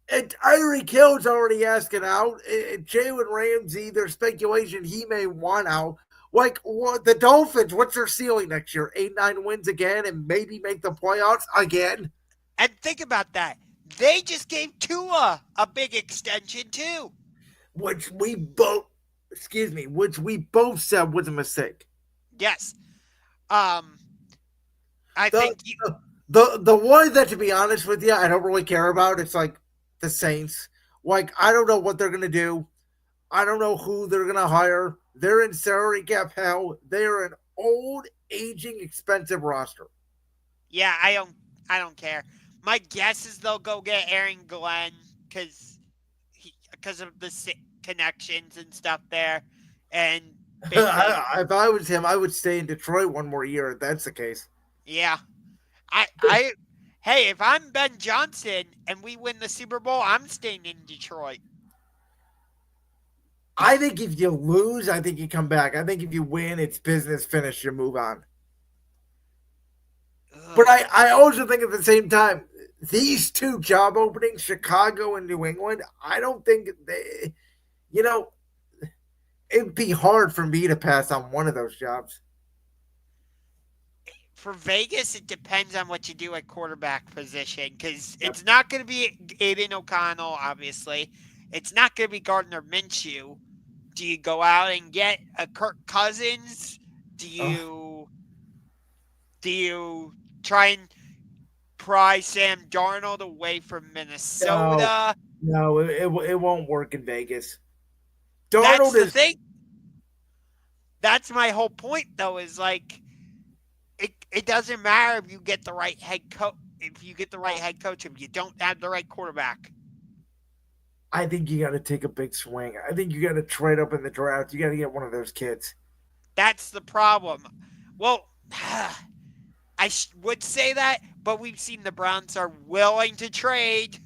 And Tyreek Hill's already asking out. And Jalen Ramsey, there's speculation he may want out. Like, the Dolphins, what's their ceiling next year? 8-9 wins again and maybe make the playoffs again? And think about that. They just gave Tua a big extension, too. Which we both said was a mistake. Yes. I think the one that, to be honest with you, I don't really care about. It's like the Saints. Like, I don't know what they're going to do. I don't know who they're going to hire. They're in salary cap hell. They're an old, aging, expensive roster. Yeah, I don't care. My guess is they'll go get Aaron Glenn because of the connections and stuff there. And if I was him, I would stay in Detroit one more year if that's the case. Yeah. Hey, if I'm Ben Johnson and we win the Super Bowl, I'm staying in Detroit. I think if you lose, I think you come back. I think if you win, it's business finish, you move on. Ugh. But I also think at the same time, these two job openings, Chicago and New England, I don't think they, it'd be hard for me to pass on one of those jobs. For Vegas, it depends on what you do at quarterback position because it's not going to be Aiden O'Connell, obviously. It's not going to be Gardner Minshew. Do you go out and get a Kirk Cousins? Do you try and pry Sam Darnold away from Minnesota? No, it won't work in Vegas. That's the thing. That's my whole point, though, is like it doesn't matter if you get the right head coach. If you get the right head coach, if you don't have the right quarterback. I think you got to take a big swing. I think you got to trade up in the draft. You got to get one of those kids. That's the problem. Well, I would say that, but we've seen the Browns are willing to trade.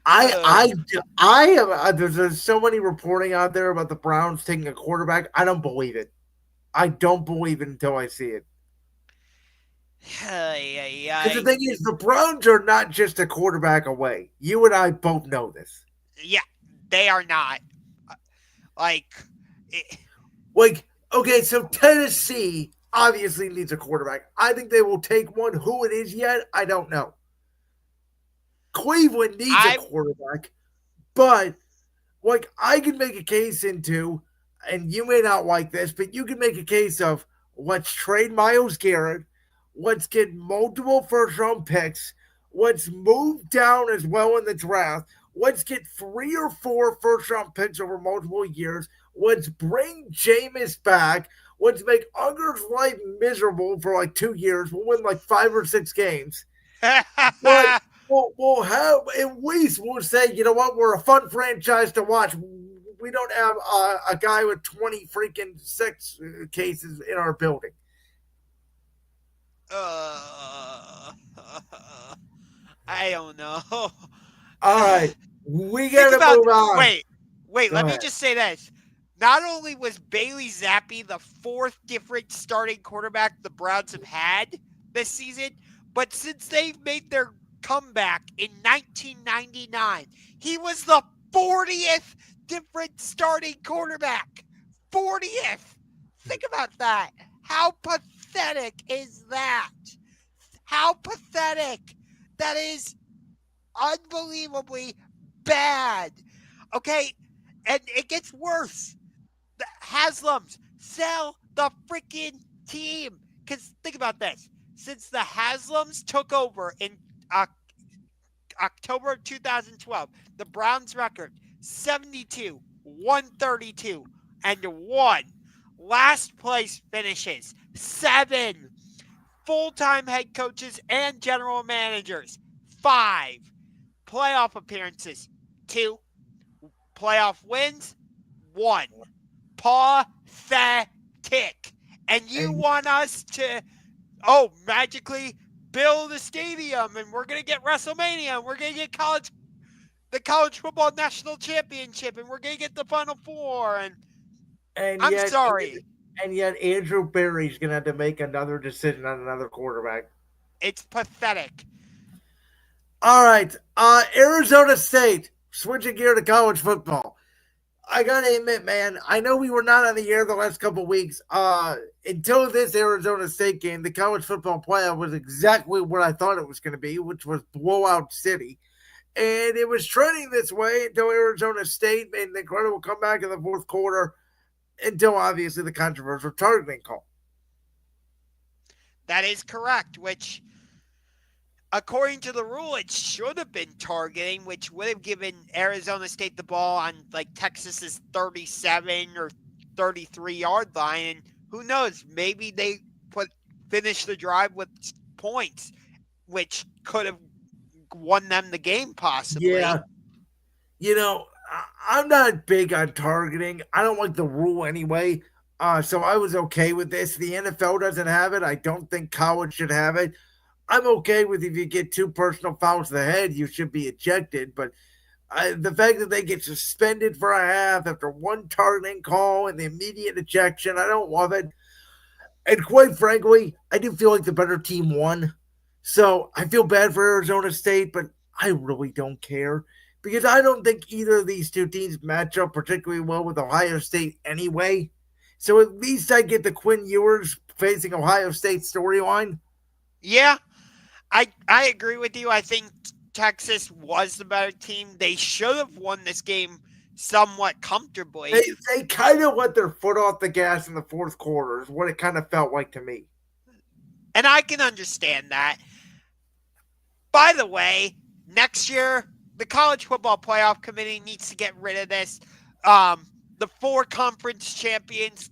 There's so many reporting out there about the Browns taking a quarterback. I don't believe it. I don't believe it until I see it. Because the thing is, the Browns are not just a quarterback away. You and I both know this. Yeah, they are not. Okay, so Tennessee obviously needs a quarterback. I think they will take one. Who it is yet, I don't know. Cleveland needs a quarterback, but I can make a case into, and you may not like this, but you can make a case of let's trade Myles Garrett. Let's get multiple first-round picks. Let's move down as well in the draft. Let's get 3 or 4 first round picks over multiple years. Let's bring Jameis back. Let's make Unger's life miserable for like 2 years. We'll win like 5 or 6 games. But we'll have, at least we'll say, you know what, we're a fun franchise to watch. We don't have a guy with 20 freaking sex cases in our building. I don't know. All right, we Think gotta about move on. wait. Go Let me ahead. just say this. Not only was Bailey Zappi the 4th different starting quarterback the Browns have had this season, but since they've made their comeback in 1999, he was the 40th different starting quarterback. 40th. Think about that. How pathetic is that? How pathetic. That is unbelievably bad. Okay, and it gets worse. The Haslams sell the freaking team. Because think about this. Since the Haslams took over in October of 2012, the Browns record 72, 132, and 1. Last place finishes 7 full-time head coaches and general managers, 5 playoff appearances, 2 playoff wins, 1. Pathetic. And you want us to, magically build a stadium, and we're going to get WrestleMania, and we're going to get the college football national championship, and we're going to get the Final Four, and I'm sorry. And yet Andrew Berry's going to have to make another decision on another quarterback. It's pathetic. All right. Arizona State, switching gear to college football. I got to admit, man, I know we were not on the air the last couple of weeks. Until this Arizona State game, the college football playoff was exactly what I thought it was going to be, which was blowout city. And it was trending this way until Arizona State made an incredible comeback in the fourth quarter, until obviously the controversial targeting call. That is correct, which, according to the rule, it should have been targeting, which would have given Arizona State the ball on like Texas's 37 or 33-yard line. And who knows, maybe they finished the drive with points, which could have won them the game possibly. Yeah. You know, I'm not big on targeting. I don't like the rule anyway. So I was okay with this. The NFL doesn't have it. I don't think college should have it. I'm okay with if you get 2 personal fouls to the head, you should be ejected. But the fact that they get suspended for a half after 1 targeting call and the immediate ejection, I don't love it. And quite frankly, I do feel like the better team won. So I feel bad for Arizona State, but I really don't care because I don't think either of these 2 teams match up particularly well with Ohio State anyway. So at least I get the Quinn Ewers facing Ohio State storyline. Yeah, I agree with you. I think Texas was the better team. They should have won this game somewhat comfortably. They kind of let their foot off the gas in the fourth quarter is what it kind of felt like to me. And I can understand that. By the way, next year, the College Football Playoff Committee needs to get rid of this. The 4 conference champions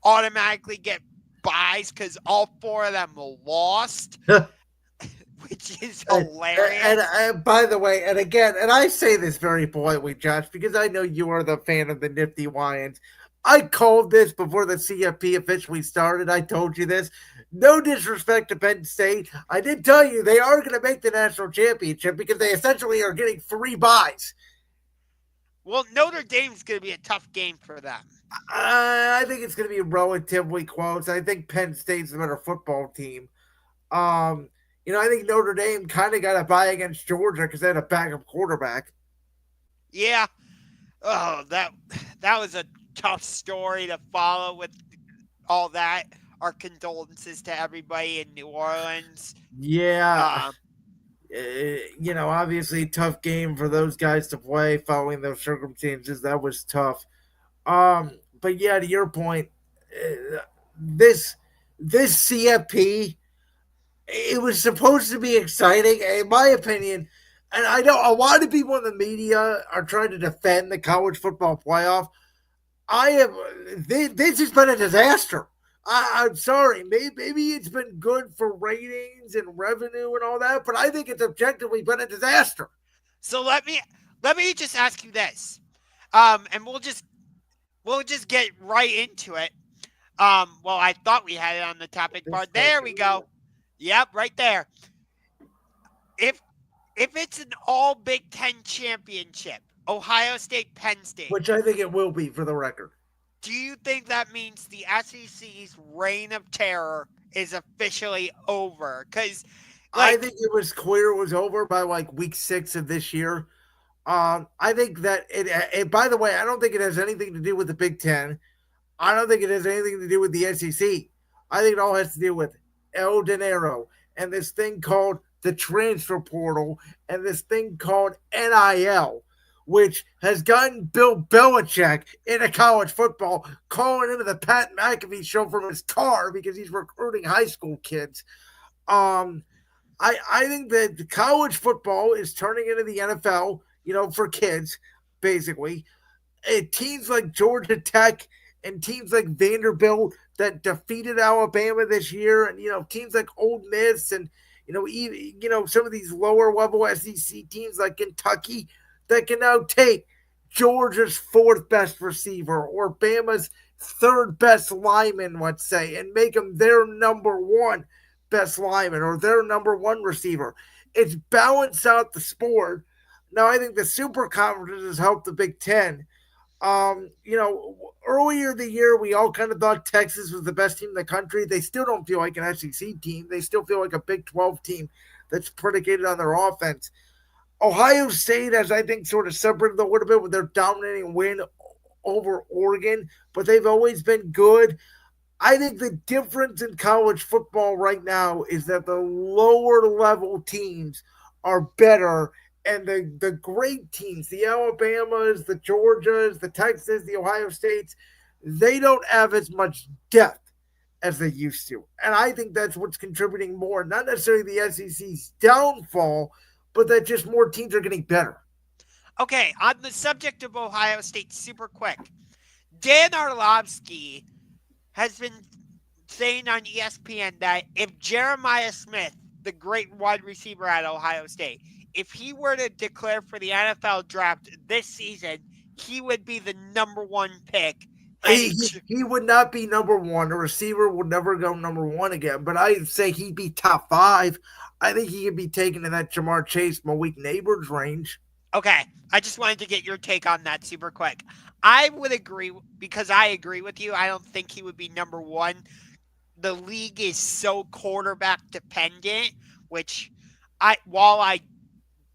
automatically get buys because all 4 of them lost, which is hilarious. And by the way, and again, and I say this very politely, Josh, because I know you are the fan of the Nifty Lions. I called this before the CFP officially started. I told you this. No disrespect to Penn State. I did tell you they are going to make the national championship because they essentially are getting 3 buys. Well, Notre Dame's going to be a tough game for them. I think it's going to be relatively close. I think Penn State's a better football team. I think Notre Dame kind of got a bye against Georgia because they had a backup quarterback. Yeah. Oh, that was a tough story to follow with all that. Our condolences to everybody in New Orleans. Yeah. Obviously tough game for those guys to play following those circumstances. That was tough. But yeah, to your point, this CFP, It was supposed to be exciting, in my opinion. And I know a lot of people in the media are trying to defend the college football playoff. I have this has been a disaster. I'm sorry. Maybe it's been good for ratings and revenue and all that, but I think it's objectively been a disaster. So let me just ask you this, and we'll just get right into it. Well, I thought we had it on the topic bar. There we go. Yep, right there. If if it's an all Big Ten championship, Ohio State, Penn State, Which I think it will be for the record. do you think that means the SEC's reign of terror is officially over? Because, I like, think it was clear it was over by like week 6 of this year. I think that it. By the way, I don't think it has anything to do with the Big Ten. I don't think it has anything to do with the SEC. I think it all has to do with El Dinero and this thing called the transfer portal and this thing called NIL, which has gotten Bill Belichick into college football, calling into the Pat McAfee show from his car because he's recruiting high school kids. Um, I think that the college football is turning into the NFL, for kids, basically. Teams like Georgia Tech and teams like Vanderbilt that defeated Alabama this year, and teams like Ole Miss, and even some of these lower level SEC teams like Kentucky that can now take Georgia's fourth best receiver or Bama's third best lineman, let's say, and make them their number one best lineman or their number one receiver. It's balanced out the sport. Now, I think the super conferences helped the Big Ten. Earlier the year, we all kind of thought Texas was the best team in the country. They still don't feel like an SEC team. They still feel like a Big 12 team that's predicated on their offense. Ohio State has, I think, sort of separated a little bit with their dominating win over Oregon, but they've always been good. I think the difference in college football right now is that the lower level teams are better, and the great teams, the Alabamas, the Georgias, the Texas, the Ohio States, they don't have as much depth as they used to. And I think that's what's contributing more, not necessarily the SEC's downfall, but that just more teams are getting better. okay, on the subject of Ohio State, super quick, Dan Arlovsky has been saying on ESPN that if Jeremiah Smith, the great wide receiver at Ohio State, if he were to declare for the NFL draft this season, he would be the number one pick. He, he would not be number one. A receiver would never go number one again, but I'd say he'd be top 5. I think he could be taken in that Jamar Chase, Malik Neighbors range. Okay, I just wanted to get your take on that super quick. I would agree because I agree with you. I don't think he would be number one. The league is so quarterback dependent, which while I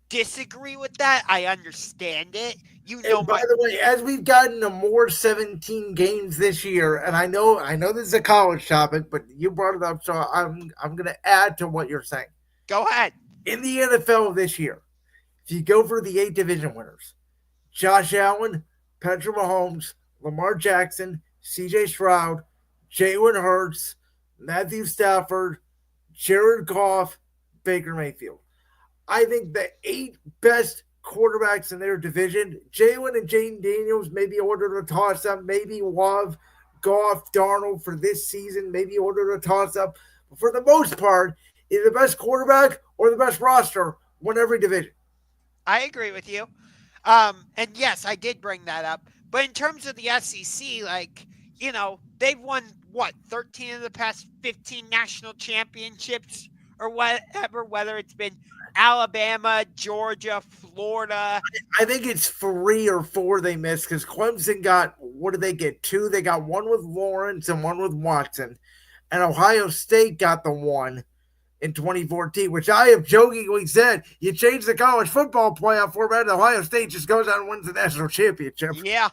disagree with that, I understand it. And by the way, as we've gotten to more 17 games this year, and I know this is a college topic, but you brought it up, so I'm going to add to what you're saying. Go ahead. In the NFL this year, if you go for the 8 division winners, Josh Allen, Patrick Mahomes, Lamar Jackson, C.J. Stroud, Jalen Hurts, Matthew Stafford, Jared Goff, Baker Mayfield. I think the 8 best quarterbacks in their division, Jalen and Jaden Daniels, maybe ordered a toss up, maybe Love, Goff, Darnold for this season, maybe ordered a toss up. But for the most part, either the best quarterback or the best roster won every division. I agree with you. And yes, I did bring that up. But in terms of the SEC, they've won, 13 of the past 15 national championships or whatever, whether it's been Alabama, Georgia, Florida. I think it's 3 or 4 they missed because Clemson got, what did they get? 2. They got one with Lawrence and one with Watson. And Ohio State got the one in 2014, which I have jokingly said, you change the college football playoff format, and Ohio State just goes out and wins the national championship. Yeah,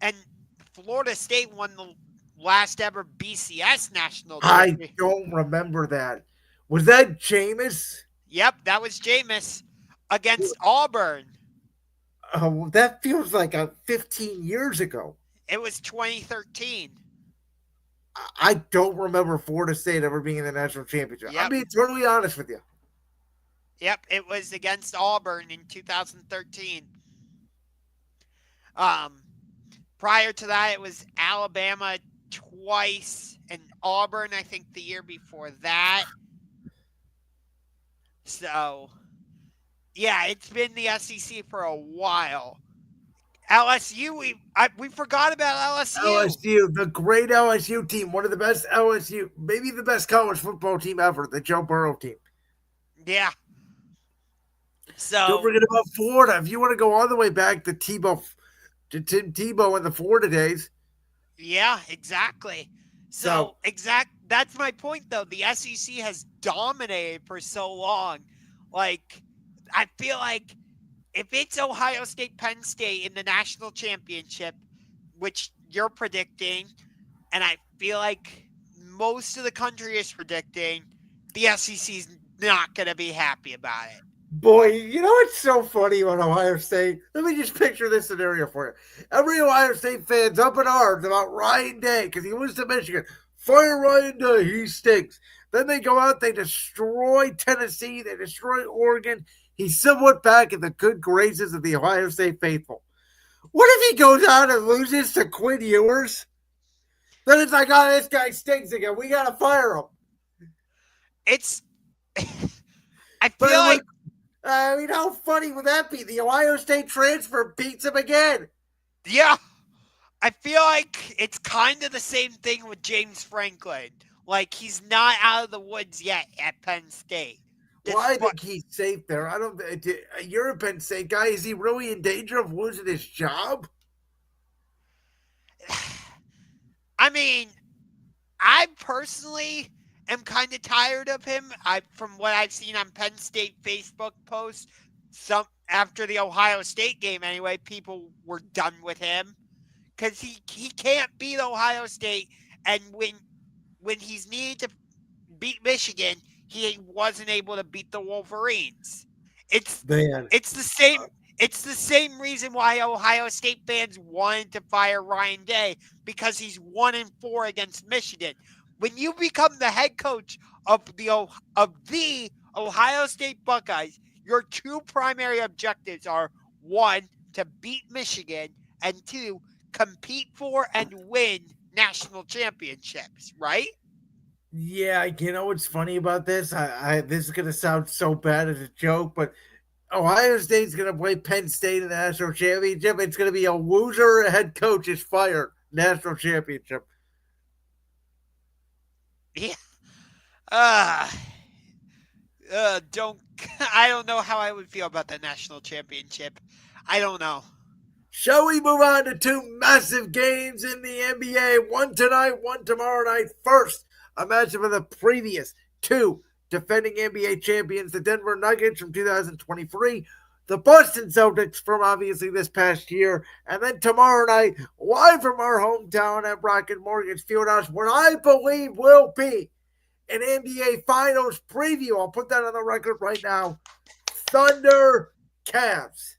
and Florida State won the last ever BCS national championship. I don't remember that. Was that Jameis? Yep, that was Jameis against Auburn. Oh, that feels like 15 years ago. It was 2013. I don't remember Florida State ever being in the national championship. I'm Yep. being totally honest with you. Yep. It was against Auburn in 2013. Um, Prior to that, it was Alabama twice and Auburn, I think, the year before that. So, yeah, it's been the SEC for a while. LSU, we forgot about LSU. LSU, the great LSU team, one of the best LSU, maybe the best college football team ever, the Joe Burrow team. Yeah. Don't So, forget about Florida. If you want to go all the way back to Tim Tebow in the Florida days. yeah, exactly. So That's my point though. The SEC has dominated for so long. Like, I feel like if it's Ohio State Penn State in the national championship, which you're predicting, and I feel like most of the country is predicting, the SEC's not going to be happy about it. boy, you know what's so funny about Ohio State? Let me just picture this scenario for you. Every Ohio State fan's up in arms about Ryan Day because he loses to Michigan. Fire Ryan Day, he stinks. Then they go out, they destroy Tennessee, they destroy Oregon. He's somewhat back in the good graces of the Ohio State faithful. What if he goes out and loses to Quinn Ewers? Then it's like, oh, this guy stinks again. We got to fire him. It's. I But feel like. I mean, how funny would that be? The Ohio State transfer beats him again. Yeah. I feel like it's kind of the same thing with James Franklin. Like, he's not out of the woods yet at Penn State. Well, I think he's safe there. I don't. You're a Penn State guy. Is he really in danger of losing his job? I mean, I personally am kind of tired of him. From what I've seen on Penn State Facebook posts, after the Ohio State game anyway, people were done with him because he can't beat Ohio State, and when he's needed to beat Michigan, he wasn't able to beat the Wolverines. It's the same reason why Ohio State fans wanted to fire Ryan Day, because he's 1-4 against Michigan. When you become the head coach of the Ohio State Buckeyes, your two primary objectives are, one, to beat Michigan, and two, compete for and win national championships, right? Yeah, you know what's funny about this? This is gonna sound so bad as a joke, but Ohio State's gonna play Penn State in the national championship. It's gonna be a loser head coach is fired. National championship. Yeah. Don't. I don't know how I would feel about the national championship. I don't know. Shall we move on to two massive games in the NBA? One tonight, one tomorrow night. First, a matchup of the previous two defending NBA champions, the Denver Nuggets from 2023, the Boston Celtics from obviously this past year, and then tomorrow night, live from our hometown at Rocket Mortgage Fieldhouse, what I believe will be an NBA Finals preview. I'll put that on the record right now. Thunder Cavs.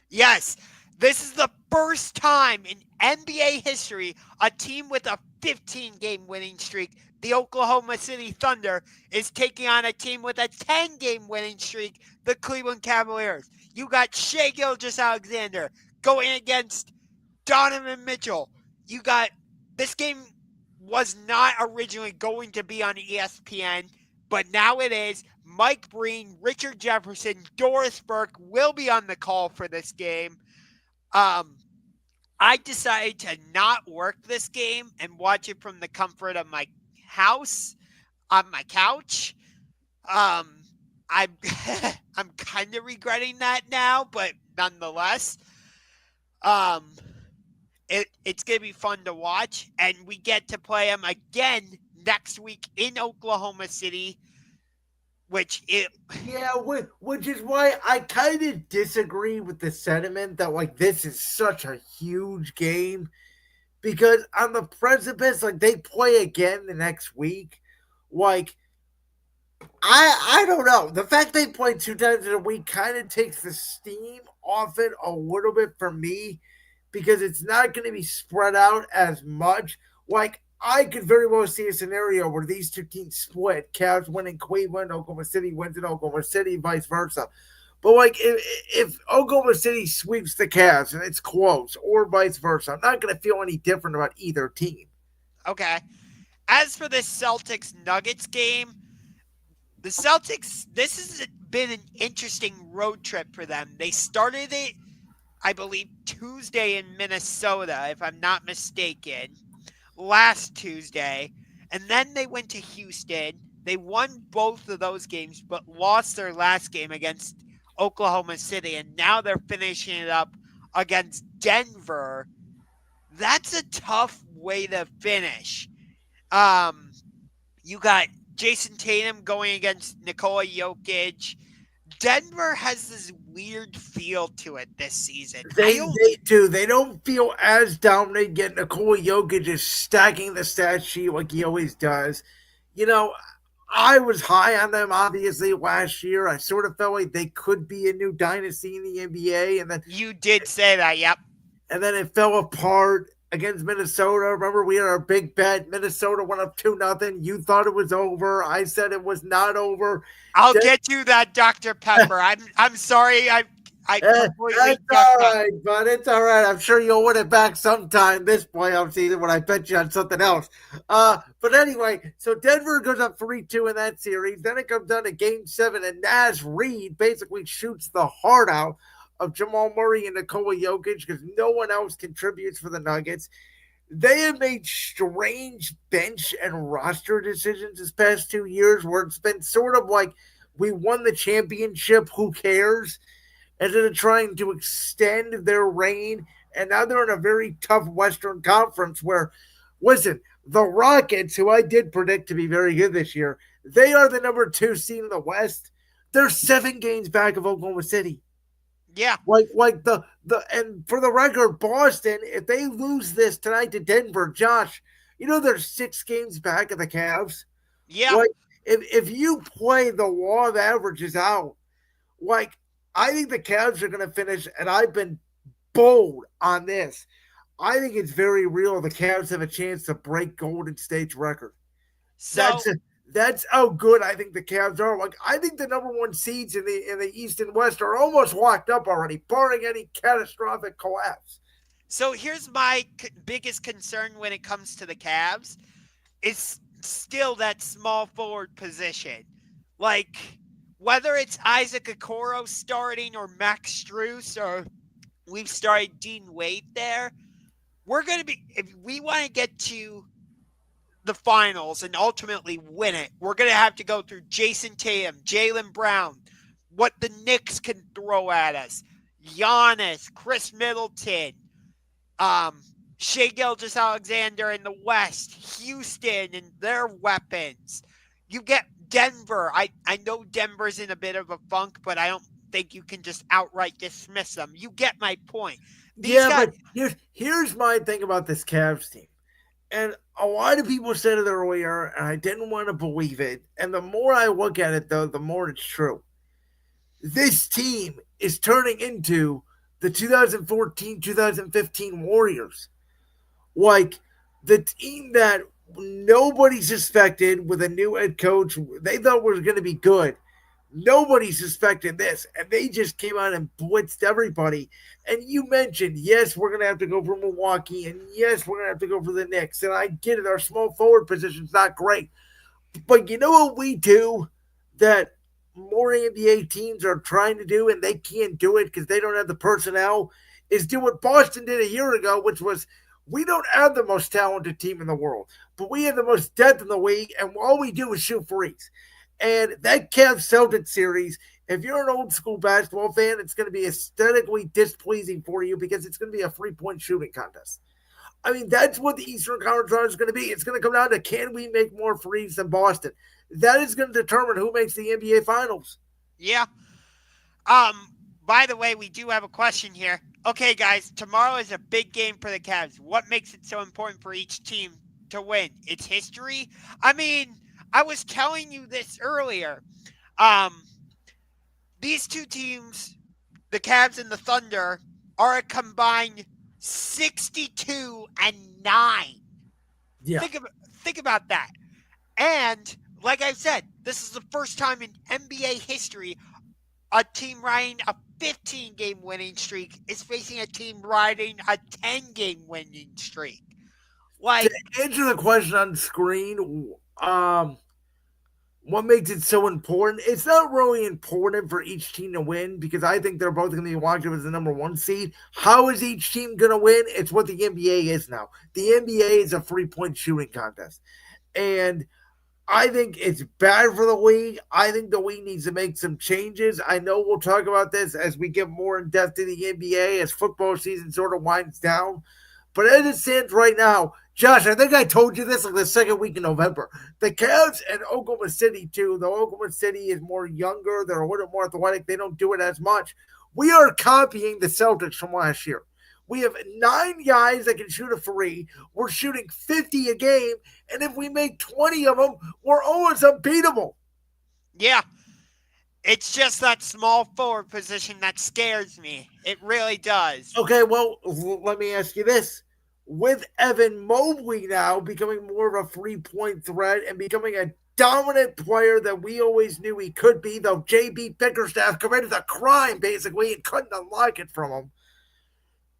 Yes, this is the first time in NBA history a team with a 15-game winning streak, the Oklahoma City Thunder, is taking on a team with a 10-game winning streak, the Cleveland Cavaliers. You got Shai Gilgeous-Alexander going against Donovan Mitchell. You got this game was not originally going to be on ESPN, but now it is. Mike Breen, Richard Jefferson, Doris Burke will be on the call for this game. I decided to not work this game and watch it from the comfort of my house on my couch. I'm I'm kind of regretting that now, but nonetheless, it's gonna be fun to watch, and we get to play them again next week in Oklahoma City. Which is why I kind of disagree with the sentiment that like this is such a huge game, because on the precipice, like they play again the next week. Like I don't know. The fact they play 2 times in a week kind of takes the steam off it a little bit for me, because it's not going to be spread out as much. Like I could very well see a scenario where these two teams split. Cavs win in Cleveland, Oklahoma City wins in Oklahoma City, vice versa. But like if Oklahoma City sweeps the Cavs and it's close, or vice versa, I'm not going to feel any different about either team. Okay. As for this Celtics Nuggets game, the Celtics, this has been an interesting road trip for them. They started it, I believe, Tuesday in Minnesota, if I'm not mistaken, last Tuesday. And then they went to Houston. They won both of those games, but lost their last game against Oklahoma City. And now they're finishing it up against Denver. That's a tough way to finish. You got Jason Tatum going against Nikola Jokic. Denver has this weird feel to it this season. They do. They don't feel as dominant. Yet Nikola Jokic is stacking the stat sheet like he always does. You know, I was high on them obviously last year. I sort of felt like they could be a new dynasty in the NBA, and then you did say that, yep. And then it fell apart against Minnesota. Remember, we had our big bet. Minnesota went up 2-0. You thought it was over. I said it was not over. I'll get you that Dr. Pepper. I'm sorry. I completely. That's all right, but it's all right. I'm sure you'll win it back sometime this playoff season when I bet you on something else. But anyway, so Denver goes up 3-2 in that series. Then it comes down to Game 7, and Naz Reid basically shoots the heart out of Jamal Murray and Nikola Jokic because no one else contributes for the Nuggets. They have made strange bench and roster decisions this past 2 years where it's been sort of like we won the championship, who cares? Instead of trying to extend their reign. And now they're in a very tough Western Conference where, listen, the Rockets, who I did predict to be very good this year, they are the number 2 seed in the West. They're 7 games back of Oklahoma City. Yeah. Like the and for the record, Boston, if they lose this tonight to Denver, Josh, you know they're 6 games back of the Cavs. Yeah. Like if you play the law of averages out, like I think the Cavs are going to finish, and I've been bold on this. I think it's very real. The Cavs have a chance to break Golden State's record. So that's how good I think the Cavs are. Like I think the number 1 seeds in the East and West are almost locked up already, barring any catastrophic collapse. So here's my biggest concern when it comes to the Cavs. It's still that small forward position. Like whether it's Isaac Okoro starting or Max Strus or we've started Dean Wade there, we're going to be, if we want to get to the finals and ultimately win it, we're going to have to go through Jason Tatum, Jaylen Brown, what the Knicks can throw at us, Giannis, Chris Middleton, Shai Gilgeous-Alexander in the West, Houston and their weapons. You get Denver. I know Denver's in a bit of a funk, but I don't think you can just outright dismiss them. You get my point. But here's my thing about this Cavs team. And a lot of people said it earlier, and I didn't want to believe it. And the more I look at it, though, the more it's true. This team is turning into the 2014-2015 Warriors. Like the team that nobody suspected with a new head coach. They thought was going to be good. Nobody suspected this, and they just came out and blitzed everybody. And you mentioned, yes, we're going to have to go for Milwaukee, and yes, we're going to have to go for the Knicks. And I get it, our small forward position's not great. But you know what we do that more NBA teams are trying to do, and they can't do it because they don't have the personnel, is do what Boston did a year ago, which was we don't have the most talented team in the world, but we have the most depth in the league, and all we do is shoot threes. And that Cavs Celtics series, if you're an old school basketball fan, it's going to be aesthetically displeasing for you because it's going to be a 3-point shooting contest. I mean, that's what the Eastern Conference Finals is going to be. It's going to come down to can we make more threes than Boston? That is going to determine who makes the NBA Finals. Yeah. By the way, we do have a question here. Okay, guys, tomorrow is a big game for the Cavs. What makes it so important for each team to win? It's history? I mean, I was telling you this earlier. These two teams, the Cavs and the Thunder, are a combined 62-9. Yeah. Think about that. And like I said, this is the first time in NBA history a team riding a 15-game winning streak is facing a team riding a 10-game winning streak. To Like, answer the question on screen, what makes it so important? It's not really important for each team to win because I think they're both going to be locked up as the number one seed. How is each team going to win? It's what the NBA is now. The NBA is a 3-point shooting contest. And I think it's bad for the league. I think the league needs to make some changes. I know we'll talk about this as we get more in depth in the NBA as football season sort of winds down. But as it stands right now, Josh, I think I told you this like the second week in November. The Cavs and Oklahoma City, too. Though Oklahoma City is more younger, they're a little more athletic, they don't do it as much. We are copying the Celtics from last year. We have 9 guys that can shoot a three. We're shooting 50 a game. And if we make 20 of them, we're always unbeatable. yeah, it's just that small forward position that scares me. It really does. Okay, well, let me ask you this. With Evan Mobley now becoming more of a 3-point threat and becoming a dominant player that we always knew he could be, though JB Bickerstaff committed a crime basically and couldn't unlock it from him.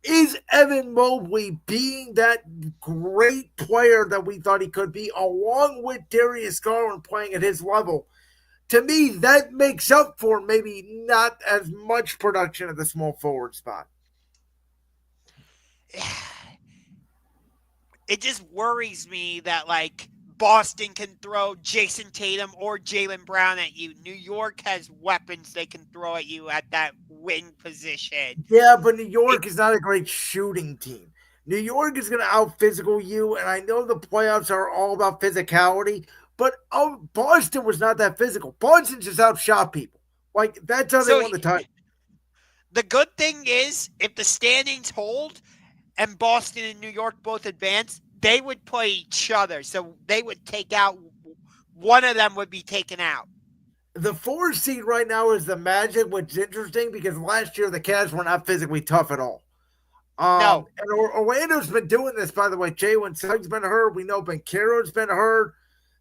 Is Evan Mobley being that great player that we thought he could be, along with Darius Garland playing at his level? To me, that makes up for maybe not as much production at the small forward spot. It just worries me that, like, Boston can throw Jason Tatum or Jaylen Brown at you. New York has weapons they can throw at you at that wing position. Yeah, but New York is not a great shooting team. New York is going to out physical you, and I know the playoffs are all about physicality, but Boston was not that physical. Boston just outshot people. Like, that's how they So won the title. the good thing is, if the standings hold and Boston and New York both advance, they would play each other. So they would take out, one of them would be taken out. The 4 seed right now is the Magic, which is interesting because last year the Cavs were not physically tough at all. No. And Orlando's been doing this, by the way. Jalen Suggs been hurt. We know Banchero's been hurt.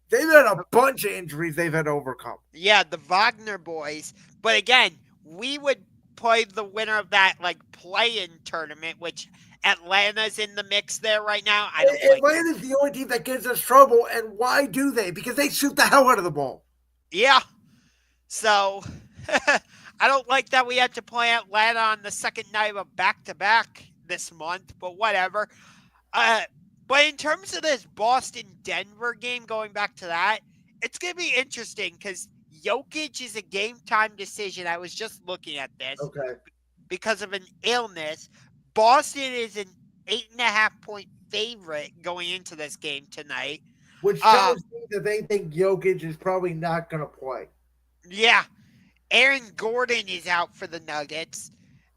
They've had a bunch of injuries they've had to overcome. Yeah, the Wagner boys. But again, we would play the winner of that, like, play-in tournament, which Atlanta's in the mix there right now. I don't like it. Atlanta's the only team that gives us trouble, and why do they? Because they shoot the hell out of the ball. Yeah. So, I don't like that we had to play Atlanta on the second night of a back-to-back this month, but whatever. But in terms of this Boston-Denver game, going back to that, it's going to be interesting because Jokic is a game-time decision. I was just looking at this. Okay. Because of an illness. Boston is an 8.5-point favorite going into this game tonight. Which tells me that they think Jokic is probably not going to play. Yeah. Aaron Gordon is out for the Nuggets.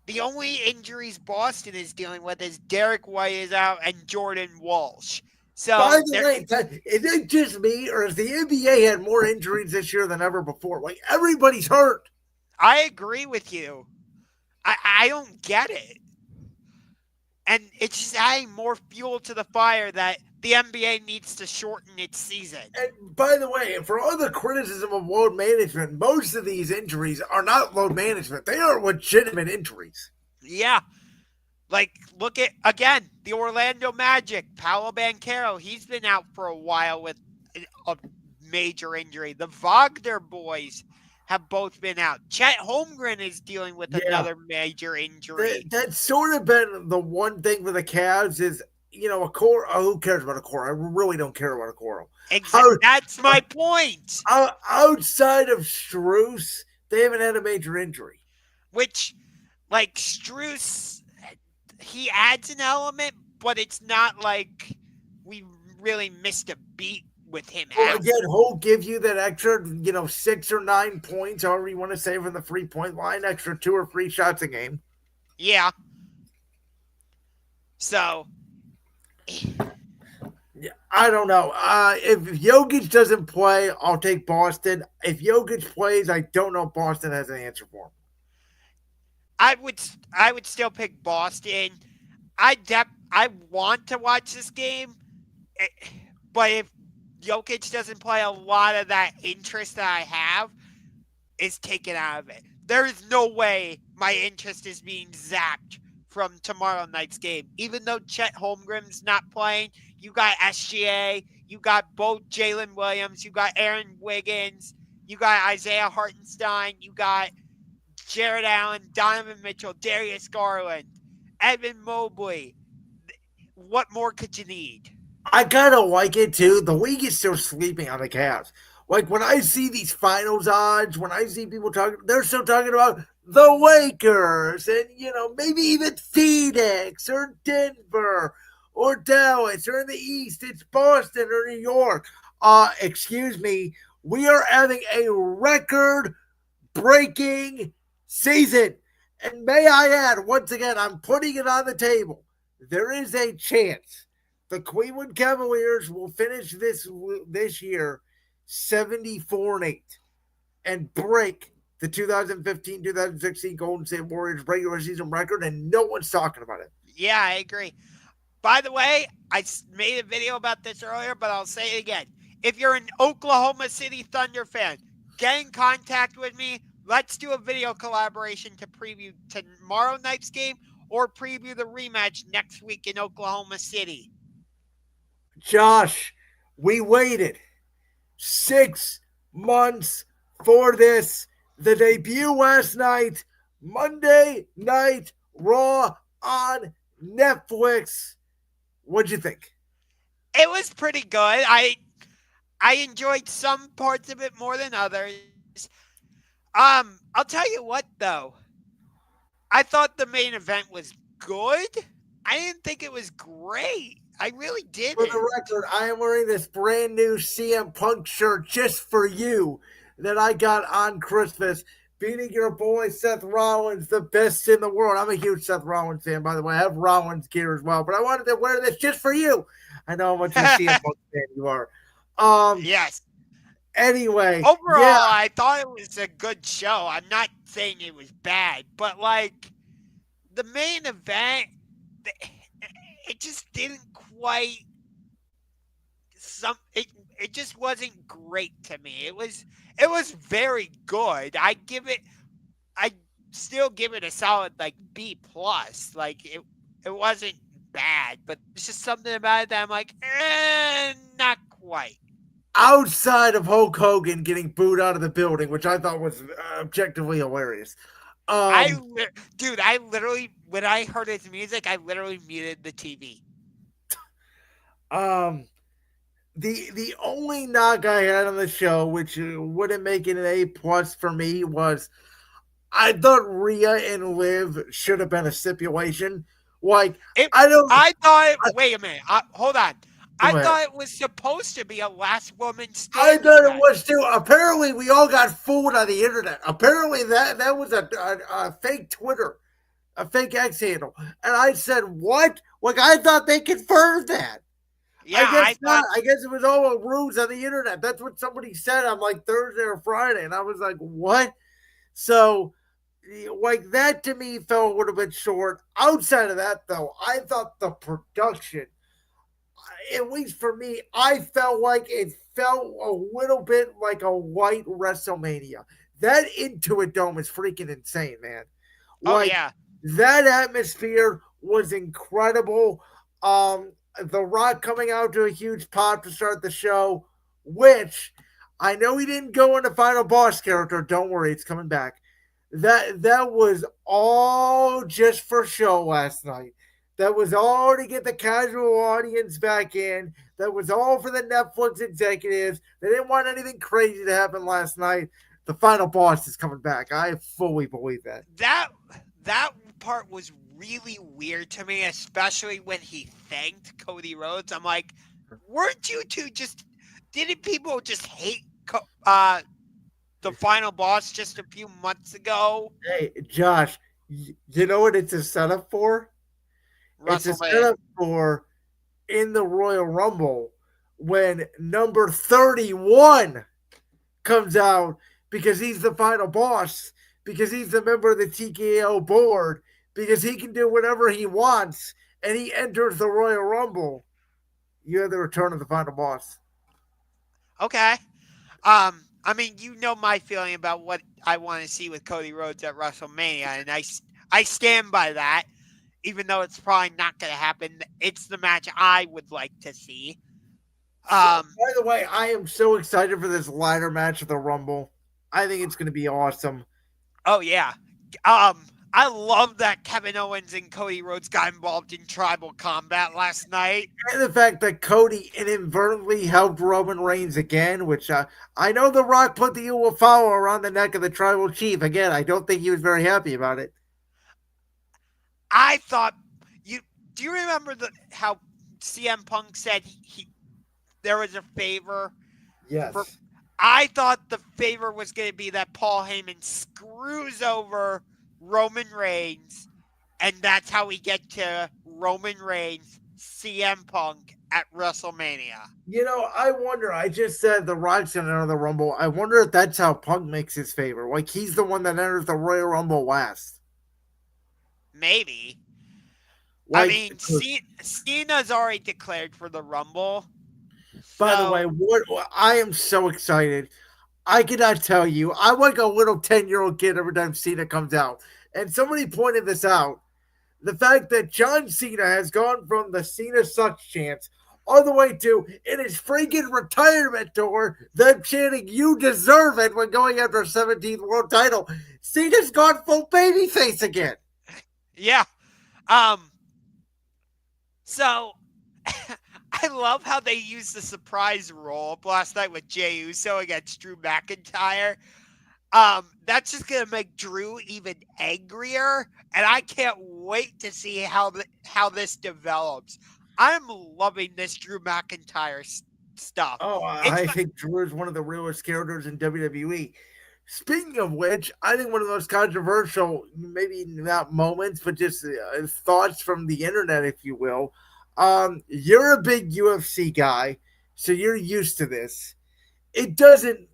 The only injuries Boston is dealing with is Derek White is out and Jordan Walsh. So, by the way, is it just me, or has the NBA had more injuries this year than ever before? Like, everybody's hurt. I agree with you. I don't get it. And it's just adding more fuel to the fire that the NBA needs to shorten its season. And by the way, for all the criticism of load management, most of these injuries are not load management. They are legitimate injuries. Yeah. Like, look at, again, the Orlando Magic, Paolo Banchero. He's been out for a while with a major injury. The Wagner boys have both been out. Chet Holmgren is dealing with another major injury. That's sort of been the one thing for the Cavs is, Okoro. Who cares about Okoro? I really don't care about Okoro. Exactly. That's my point. Outside of Strus, they haven't had a major injury. Which, like, Strus, he adds an element, but it's not like we really missed a beat with him. Well, again, he'll give you that extra, 6 or 9 points, however you want to say, from the 3-point line, extra 2 or 3 shots a game. Yeah. So, yeah, I don't know. If Jokic doesn't play, I'll take Boston. If Jokic plays, I don't know if Boston has an answer for him. I would still pick Boston. I want to watch this game. But if Jokic doesn't play, a lot of that interest that I have is taken out of it. There is no way my interest is being zapped from tomorrow night's game. Even though Chet Holmgren's not playing, you got SGA, you got both Jalen Williams, you got Aaron Wiggins, you got Isaiah Hartenstein, you got Jared Allen, Donovan Mitchell, Darius Garland, Evan Mobley. What more could you need? I kind of like it too. The league is still sleeping on the Cavs. Like when I see these finals odds, when I see people talking, they're still talking about the Lakers and, maybe even Phoenix or Denver or Dallas or in the East, it's Boston or New York. Excuse me. We are having a record breaking season. And may I add, once again, I'm putting it on the table. There is a chance the Cleveland Cavaliers will finish this year 74-8 and break the 2015-2016 Golden State Warriors regular season record, and no one's talking about it. Yeah, I agree. By the way, I made a video about this earlier, but I'll say it again. If you're an Oklahoma City Thunder fan, get in contact with me. Let's do a video collaboration to preview tomorrow night's game or preview the rematch next week in Oklahoma City. Josh, we waited 6 months for this. The debut last night, Monday Night Raw on Netflix. What'd you think? It was pretty good. I enjoyed some parts of it more than others. I'll tell you what though. I thought the main event was good. I didn't think it was great. I really didn't. For the record, I am wearing this brand new CM Punk shirt just for you that I got on Christmas, beating your boy Seth Rollins, the best in the world. I'm a huge Seth Rollins fan, by the way. I have Rollins gear as well, but I wanted to wear this just for you. I know how much of a CM Punk fan you are. Yes. Anyway, overall, yeah. I thought it was a good show. I'm not saying it was bad, but like the main event, it just didn't quite. It just wasn't great to me. It was very good. I still give it a solid like B plus. Like it wasn't bad, but it's just something about it that I'm like, not quite. Outside of Hulk Hogan getting booed out of the building, which I thought was objectively hilarious. I literally, when I heard his music, I literally muted the TV. The only knock I had on the show, which wouldn't make it an A plus for me, was I thought Rhea and Liv should have been a stipulation. Like wait a minute. Hold on. I thought it was supposed to be a last woman standing. I thought it was too. Apparently, we all got fooled on the internet. Apparently, that was a fake Twitter, a fake X handle. And I said, what? Like, I thought they confirmed that. Yeah, I guess not. I guess it was all a ruse on the internet. That's what somebody said on like Thursday or Friday. And I was like, what? So, like, that to me fell a little bit short. Outside of that, though, I thought the production, at least for me, I felt like it felt a little bit like a white WrestleMania. That Intuit Dome is freaking insane, man. Like, yeah. That atmosphere was incredible. The Rock coming out to a huge pop to start the show, which I know he didn't go into Final Boss character. Don't worry, it's coming back. That was all just for show last night. That was all to get the casual audience back in. That was all for the Netflix executives. They didn't want anything crazy to happen last night. The Final Boss is coming back. I fully believe that. That part was really weird to me, especially when he thanked Cody Rhodes. I'm like, weren't you two didn't people just hate the Final Boss just a few months ago? Hey, Josh, you know what it's a setup for? It's a setup for in the Royal Rumble when number 31 comes out because he's the final boss, because he's the member of the TKO board, because he can do whatever he wants, and he enters the Royal Rumble. You have the return of the final boss. Okay. I mean, you know my feeling about what I want to see with Cody Rhodes at WrestleMania, and I stand by that, even though it's probably not going to happen. It's the match I would like to see. By the way, I am so excited for this ladder match at the Rumble. I think it's going to be awesome. Oh yeah. I love that Kevin Owens and Cody Rhodes got involved in tribal combat last night. And the fact that Cody inadvertently helped Roman Reigns again, which I know The Rock put the Uwafawa around the neck of the tribal chief. Again, I don't think he was very happy about it. I thought do you remember how CM Punk said there was a favor? Yes. I thought the favor was going to be that Paul Heyman screws over Roman Reigns, and that's how we get to Roman Reigns, CM Punk at WrestleMania. I wonder. I just said The Rock's going to enter the Rumble. I wonder if that's how Punk makes his favor. Like, he's the one that enters the Royal Rumble last. Maybe. Like, I mean, Cena's already declared for the Rumble. By the way, I am so excited. I cannot tell you. I'm like a little 10-year-old kid every time Cena comes out. And somebody pointed this out. The fact that John Cena has gone from the Cena sucks chants all the way to, in his freaking retirement tour, them chanting, "You deserve it," when going after a 17th world title. Cena's gone full babyface again. Yeah. So I love how they used the surprise roll-up last night with Jey Uso against Drew McIntyre. That's just going to make Drew even angrier, and I can't wait to see how this develops. I'm loving this Drew McIntyre stuff. Oh, I think Drew is one of the realest characters in WWE. Speaking of which, I think one of the most controversial, maybe not moments, but just thoughts from the internet, if you will. You're a big UFC guy, so you're used to this. It doesn't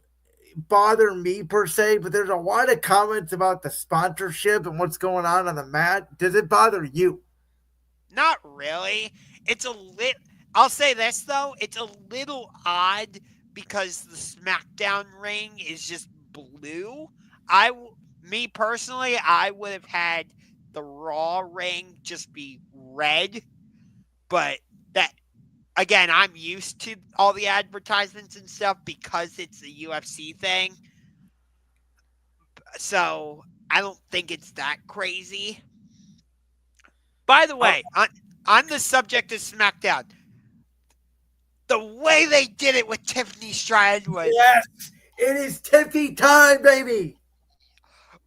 bother me per se, but there's a lot of comments about the sponsorship and what's going on the mat. Does it bother you? Not really. I'll say this though, it's a little odd because the SmackDown ring is just blue. Me personally, I would have had the Raw ring just be red, but that again, I'm used to all the advertisements and stuff because it's a UFC thing. So I don't think it's that crazy. By the way, on the subject of SmackDown, the way they did it with Tiffany Stratton was... Yes! It is Tiffy time, baby!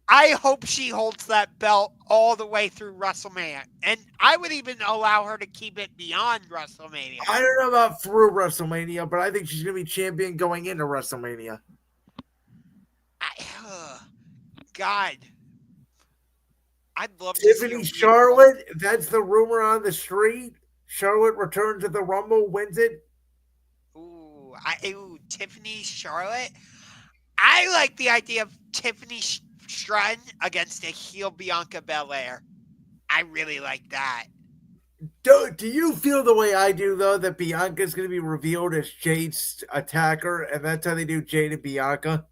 I hope she holds that belt all the way through WrestleMania. And I would even allow her to keep it beyond WrestleMania. I don't know about through WrestleMania, but I think she's going to be champion going into WrestleMania. God. I'd love Tiffany to see Charlotte, that's the rumor on the street. Charlotte returns to the Rumble, wins it. Ooh, Tiffany Charlotte. I like the idea of Tiffany Stratton against a heel Bianca Belair. I really like that. Do you feel the way I do, though, that Bianca's going to be revealed as Jade's attacker, and that's how they do Jade and Bianca?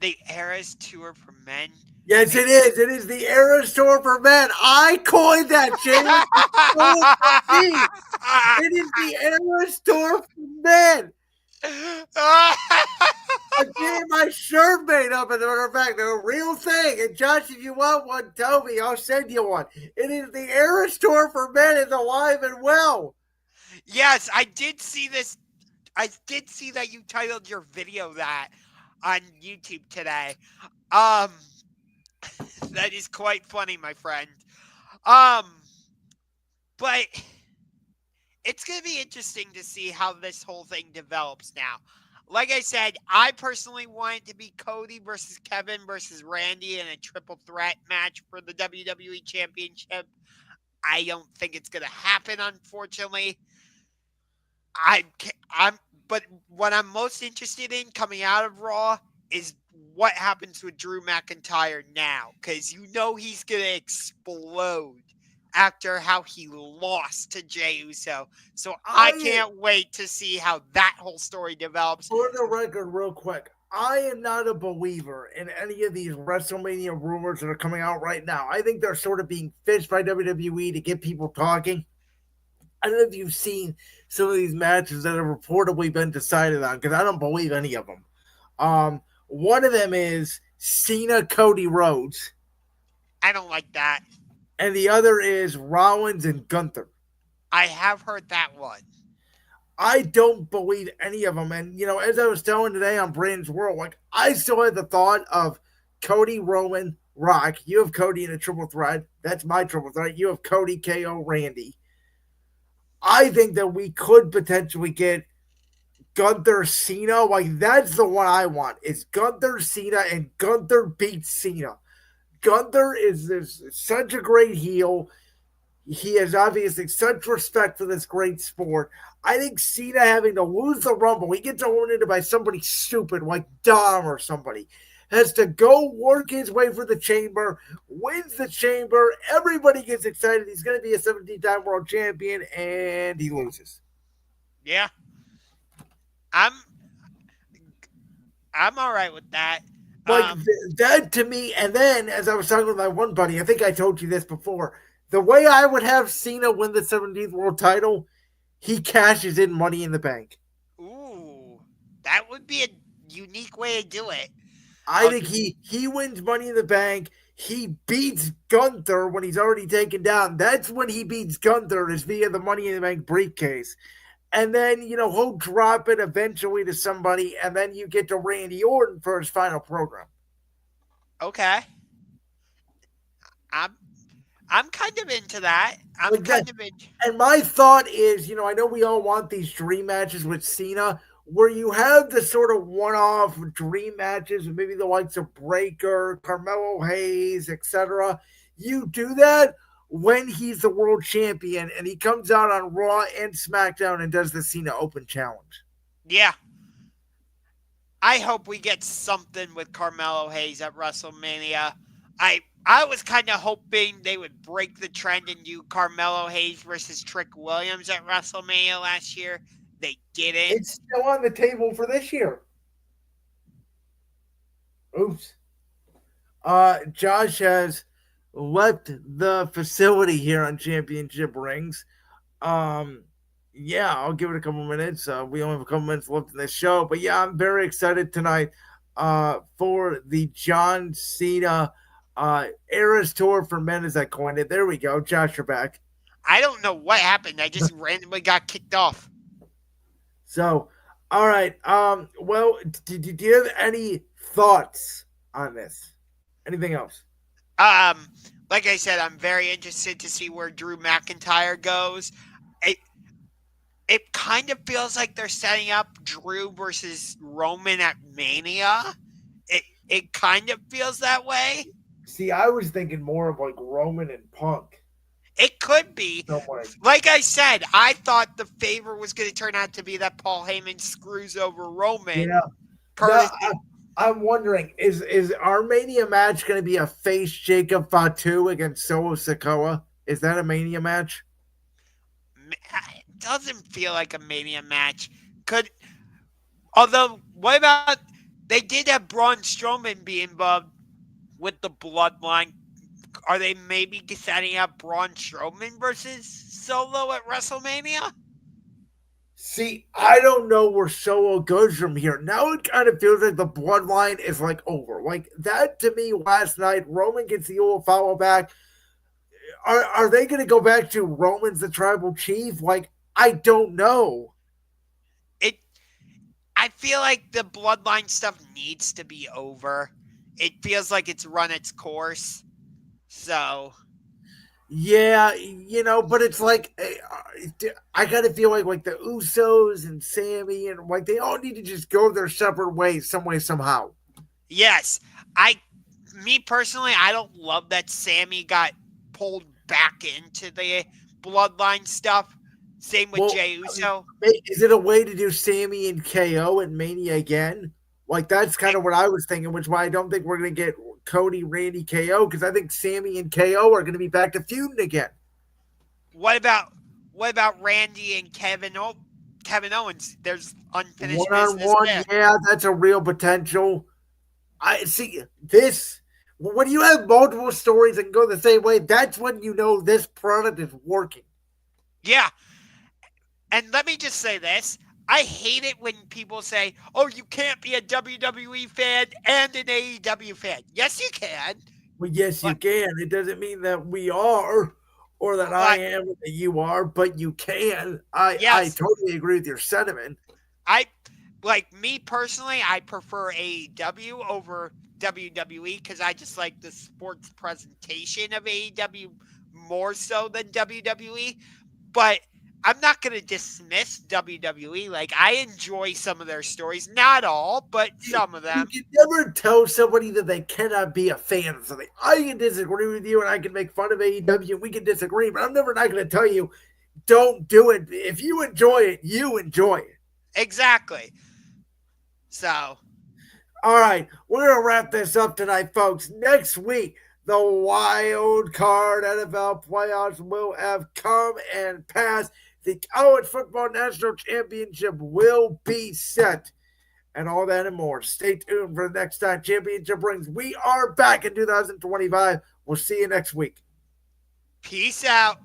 The Eras Tour for Men. Yes, it is. It is the Eras Tour for Men. I coined that, Jade. It is the Eras Tour for Men. I get my shirt made up, as a matter of fact. They're a real thing. And Josh, if you want one, tell me. I'll send you one. It is the Eras Tour for Men is alive and well. Yes, I did see this. I did see that you titled your video that on YouTube today. That is quite funny, my friend. But it's going to be interesting to see how this whole thing develops now. Like I said, I personally want it to be Cody versus Kevin versus Randy in a triple threat match for the WWE Championship. I don't think it's going to happen, unfortunately. But what I'm most interested in coming out of Raw is what happens with Drew McIntyre now, because he's going to explode after how he lost to Jey Uso. So I I, can't wait to see how that whole story develops. for the record, real quick, I am not a believer in any of these WrestleMania rumors that are coming out right now. I think they're sort of being fished by WWE to get people talking. I don't know if you've seen some of these matches that have reportedly been decided on, because I don't believe any of them. One of them is Cena Cody Rhodes, I don't like that. and the other is Rollins and Gunther. I have heard that one. I don't believe any of them. And, as I was telling today on Brandon's World, like, I still had the thought of Cody, Roman, Rock. You have Cody in a triple threat. That's my triple threat. You have Cody, KO, Randy. I think that we could potentially get Gunther, Cena. Like, that's the one I want. Is Gunther, Cena, and Gunther beats Cena. Gunther is such a great heel. He has obviously such respect for this great sport. I think Cena having to lose the Rumble, he gets eliminated by somebody stupid like Dom or somebody, has to go work his way for the chamber, wins the chamber. Everybody gets excited. He's going to be a 17-time world champion, and he loses. Yeah. I'm all right with that. Like, that to me, and then as I was talking with my one buddy, I think I told you this before, the way I would have Cena win the 17th world title, he cashes in Money in the Bank. Ooh, that would be a unique way to do it. I think he wins Money in the Bank. He beats Gunther when he's already taken down. That's when he beats Gunther, is via the Money in the Bank briefcase. And then, he'll drop it eventually to somebody, and then you get to Randy Orton for his final program. Okay. I'm kind of into that. And my thought is, I know we all want these dream matches with Cena, where you have the sort of one-off dream matches with maybe the likes of Breaker, Carmelo Hayes, etc. You do that when he's the world champion and he comes out on Raw and SmackDown and does the Cena Open Challenge. Yeah. I hope we get something with Carmelo Hayes at WrestleMania. I was kind of hoping they would break the trend and do Carmelo Hayes versus Trick Williams at WrestleMania last year. They didn't. It's still on the table for this year. Oops. Josh has left the facility here on Championship Rings. Yeah, I'll give it a couple minutes. We only have a couple minutes left in this show, but yeah, I'm very excited tonight for the John Cena Eras Tour for Men, as I coined it. There we go. Josh, you're back. I don't know what happened. I just randomly got kicked off. So, all right. Well, do you have any thoughts on this? Anything else? Like I said, I'm very interested to see where Drew McIntyre goes. It kind of feels like they're setting up Drew versus Roman at Mania. It kind of feels that way. See, I was thinking more of like Roman and Punk. It could be. Like I said, I thought the favor was going to turn out to be that Paul Heyman screws over Roman. Yeah. No, I'm wondering, is our Mania match going to be a face Jacob Fatu against Solo Sikoa? Is that a Mania match? It doesn't feel like a Mania match. Although, what about, they did have Braun Strowman be involved with the Bloodline. Are they maybe setting up Braun Strowman versus Solo at WrestleMania? See, I don't know where Solo goes from here. Now it kind of feels like the Bloodline is like over. Like that to me last night, Roman gets the old follow back. Are they going to go back to Roman's the tribal chief? Like, I don't know. I feel like the Bloodline stuff needs to be over. It feels like it's run its course. So, yeah, but it's like I kind of feel like the Usos and Sammy and like they all need to just go their separate ways, some way, somehow. Yes, me personally, I don't love that Sammy got pulled back into the Bloodline stuff. Same with Jey Uso. Is it a way to do Sammy and KO at Mania again? Like that's kind of what I was thinking, which is why I don't think we're going to get Cody, Randy, KO, because I think Sammy and KO are going to be back to feuding again. What about Randy and Kevin Owens? There's unfinished business One-on-one, there. yeah, that's a real potential. I see this. When you have multiple stories and go the same way, that's when you know this product is working. Yeah. And let me just say this. I hate it when people say, "Oh, you can't be a WWE fan and an AEW fan." Yes, you can. Well, yes, you But can. It doesn't mean that we are or that I but am or that you are, but you can. I yes, totally agree with your sentiment. I like me personally, I prefer AEW over WWE because I just like the sports presentation of AEW more so than WWE. But I'm not going to dismiss WWE. Like, I enjoy some of their stories. Not all, but some of You them. can never tell somebody that they cannot be a fan of something. I can disagree with you and I can make fun of AEW and we can disagree, but I'm never not going to tell you don't do it. If you enjoy it, you enjoy it. Exactly. So, All right, we're going to wrap this up tonight, folks. Next week, the wild card NFL playoffs will have come and passed. The college football national championship will be set. And all that and more. Stay tuned for the next time Championship Rings. We are back in 2025. We'll see you next week. peace out.